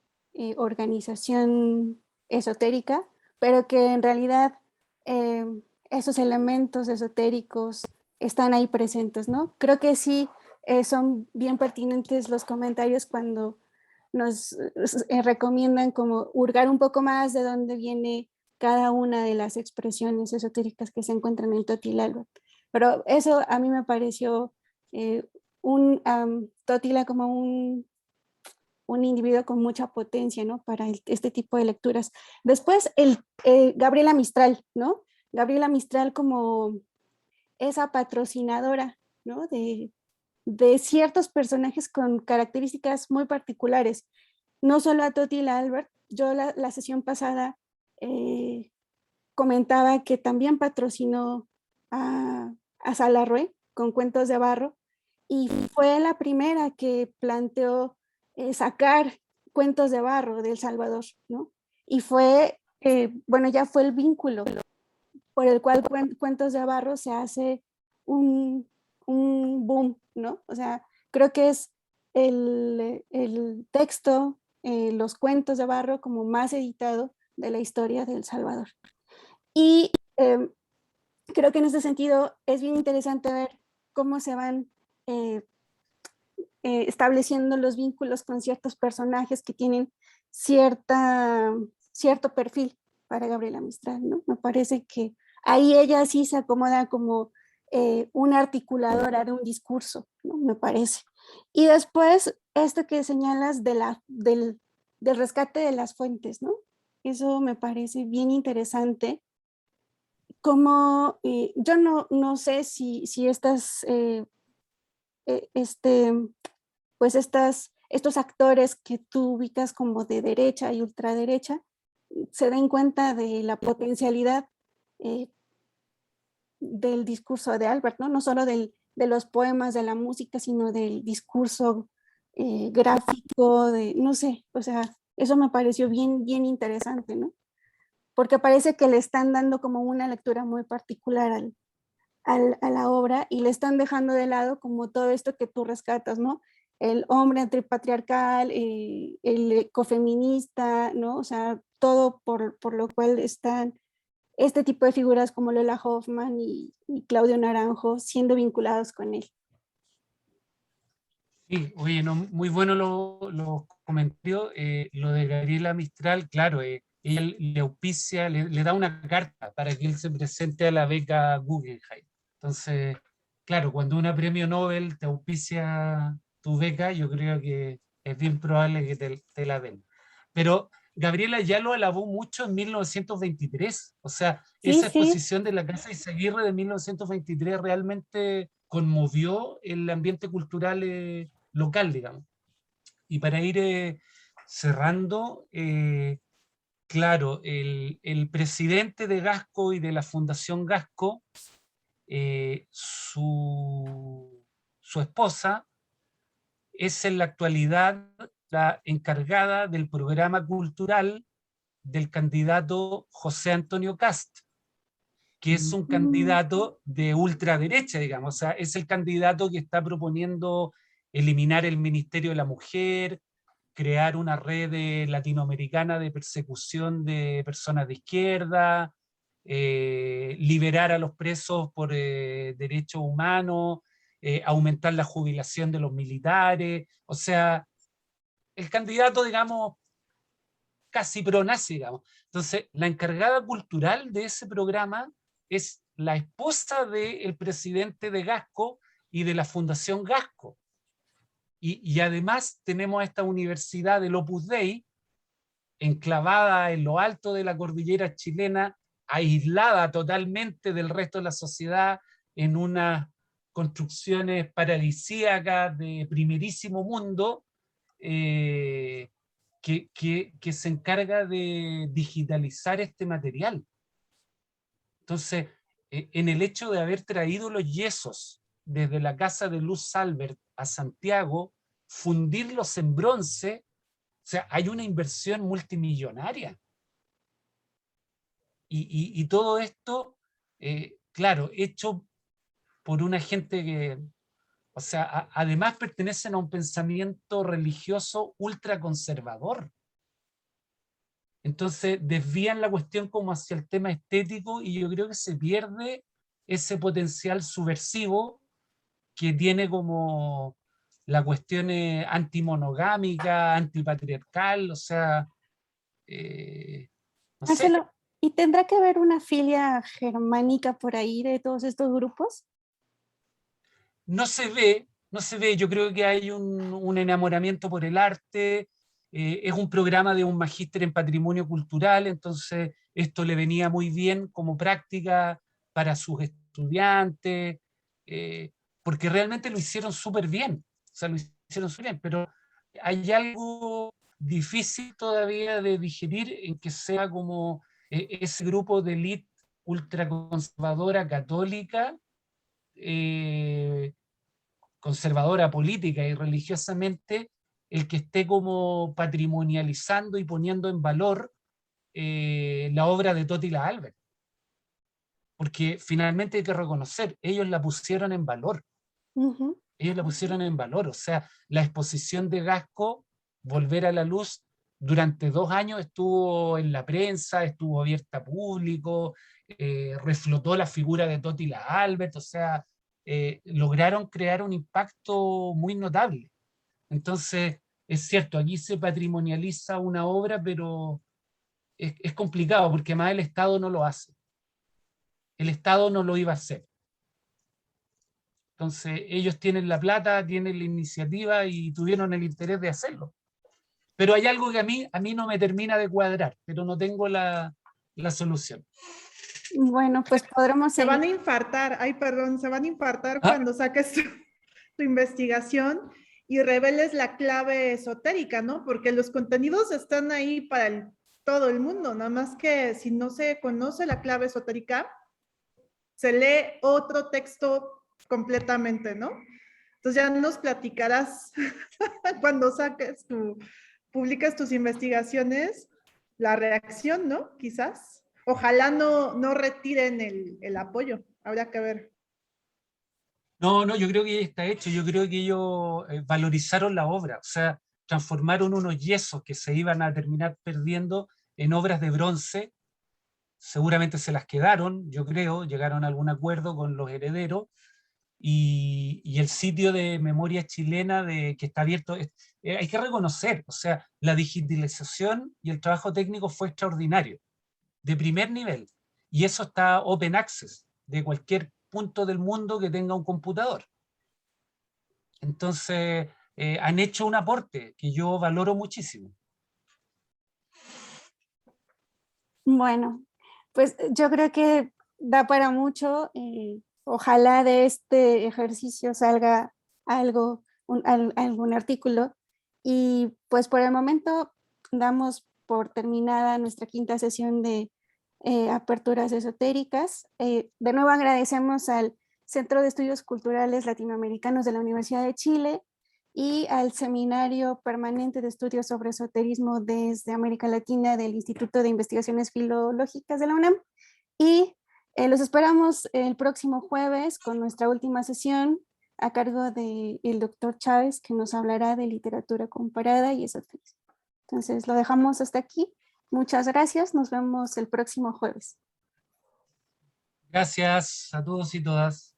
organización esotérica, pero que en realidad esos elementos esotéricos están ahí presentes, ¿no? Creo que sí son bien pertinentes los comentarios cuando nos recomiendan como hurgar un poco más de dónde viene cada una de las expresiones esotéricas que se encuentran en Totila Albert. Pero eso a mí me pareció Totila como un individuo con mucha potencia, ¿no? Para este tipo de lecturas. Después, Gabriela Mistral, ¿no? Gabriela Mistral como esa patrocinadora, ¿no? De ciertos personajes con características muy particulares. No solo a Totila Albert, yo la sesión pasada comentaba que también patrocinó a Salarrué con Cuentos de Barro, y fue la primera que planteó sacar Cuentos de Barro de El Salvador, ¿no? Y fue, bueno, ya fue el vínculo por el cual Cuentos de Barro se hace un boom, ¿no? O sea, creo que es el texto, los Cuentos de Barro como más editado de la historia de El Salvador. Y creo que en ese sentido es bien interesante ver cómo se van estableciendo los vínculos con ciertos personajes que tienen cierto perfil para Gabriela Mistral, ¿no? Me parece que ahí ella sí se acomoda como una articuladora de un discurso, ¿no? Me parece. Y después, esto que señalas del rescate de las fuentes, ¿no? Eso me parece bien interesante. Como yo no sé si estas pues estos actores que tú ubicas como de derecha y ultraderecha se den cuenta de la potencialidad del discurso de Albert, ¿no? No solo de los poemas, de la música, sino del discurso gráfico, no sé, o sea, eso me pareció bien interesante, ¿no? Porque parece que le están dando como una lectura muy particular a la obra y le están dejando de lado como todo esto que tú rescatas, ¿no? El hombre antipatriarcal, el ecofeminista, ¿no? O sea, todo por lo cual están este tipo de figuras como Lola Hoffman y Claudio Naranjo siendo vinculados con él. Sí, oye, no, muy bueno los comentarios. Lo de Gabriela Mistral, claro, ella le auspicia, le da una carta para que él se presente a la beca Guggenheim. Entonces, claro, cuando una premio Nobel te auspicia tu beca, yo creo que es bien probable que te la den. Pero Gabriela ya lo alabó mucho en 1923, o sea, Sí, esa sí. exposición de la Casa Izaguirre de 1923 realmente conmovió el ambiente cultural local, digamos. Y para ir cerrando, claro, el presidente de Gasco y de la Fundación Gasco, su esposa es en la actualidad la encargada del programa cultural del candidato José Antonio Cast, que es un candidato de ultraderecha, digamos, o sea, es el candidato que está proponiendo eliminar el Ministerio de la Mujer, crear una red latinoamericana de persecución de personas de izquierda, liberar a los presos por derechos humanos, aumentar la jubilación de los militares, o sea, el candidato, digamos, casi pro-nazi, digamos. Entonces, la encargada cultural de ese programa es la esposa del presidente de Gasco y de la Fundación Gasco. Y además tenemos esta universidad del Opus Dei, enclavada en lo alto de la cordillera chilena, aislada totalmente del resto de la sociedad, en unas construcciones paradisíacas de primerísimo mundo, que se encarga de digitalizar este material. Entonces, en el hecho de haber traído los yesos desde la casa de Luz Salbert a Santiago, fundirlos en bronce, o sea, hay una inversión multimillonaria. Y todo esto, claro, hecho por una gente que, o sea, además pertenecen a un pensamiento religioso ultraconservador. Entonces desvían la cuestión como hacia el tema estético y yo creo que se pierde ese potencial subversivo que tiene como la cuestión antimonogámica, antipatriarcal, o sea, no sé. Marcelo, ¿y tendrá que haber una filia germánica por ahí de todos estos grupos? No se ve, no se ve, yo creo que hay un enamoramiento por el arte, es un programa de un magíster en patrimonio cultural, entonces esto le venía muy bien como práctica para sus estudiantes, porque realmente lo hicieron súper bien, o sea, lo hicieron súper bien, pero hay algo difícil todavía de digerir en que sea como ese grupo de élite ultraconservadora católica, conservadora política y religiosamente, el que esté como patrimonializando y poniendo en valor la obra de Totila Albert. Porque finalmente hay que reconocer, ellos la pusieron en valor. Ellos la pusieron en valor. O sea, la exposición de Gasco, Volver a la Luz, durante 2 años estuvo en la prensa, estuvo abierta a público, reflotó la figura de Totila Albert, o sea, lograron crear un impacto muy notable. Entonces, es cierto, aquí se patrimonializa una obra, pero es complicado porque además el Estado no lo hace. El Estado no lo iba a hacer. Entonces, ellos tienen la plata, tienen la iniciativa y tuvieron el interés de hacerlo. Pero hay algo que a mí no me termina de cuadrar, pero no tengo la solución. Bueno, pues podremos Se seguir. van a infartar, ay, perdón, se van a infartar cuando saques tu investigación y reveles la clave esotérica, ¿no? Porque los contenidos están ahí para todo el mundo, nada más que si no se conoce la clave esotérica, se lee otro texto completamente, ¿no? Entonces ya nos platicarás cuando publicas tus investigaciones, la reacción, ¿no? Quizás. Ojalá no retiren el apoyo, habrá que ver. No, yo creo que ya está hecho, yo creo que ellos valorizaron la obra, o sea, transformaron unos yesos que se iban a terminar perdiendo en obras de bronce, seguramente se las quedaron, yo creo, llegaron a algún acuerdo con los herederos, y el sitio de memoria chilena que está abierto, hay que reconocer, o sea, la digitalización y el trabajo técnico fue extraordinario, de primer nivel, y eso está open access, de cualquier punto del mundo que tenga un computador. Entonces, han hecho un aporte que yo valoro muchísimo. Bueno, pues yo creo que da para mucho. Ojalá de este ejercicio salga algo, algún artículo. Y pues por el momento damos por terminada nuestra 5ª sesión de aperturas esotéricas. De nuevo agradecemos al Centro de Estudios Culturales Latinoamericanos de la Universidad de Chile y al Seminario Permanente de Estudios sobre Esoterismo desde América Latina del Instituto de Investigaciones Filológicas de la UNAM. Y los esperamos el próximo jueves con nuestra última sesión a cargo del doctor Chávez, que nos hablará de literatura comparada y esoterismo. Entonces lo dejamos hasta aquí. Muchas gracias. Nos vemos el próximo jueves. Gracias a todos y todas.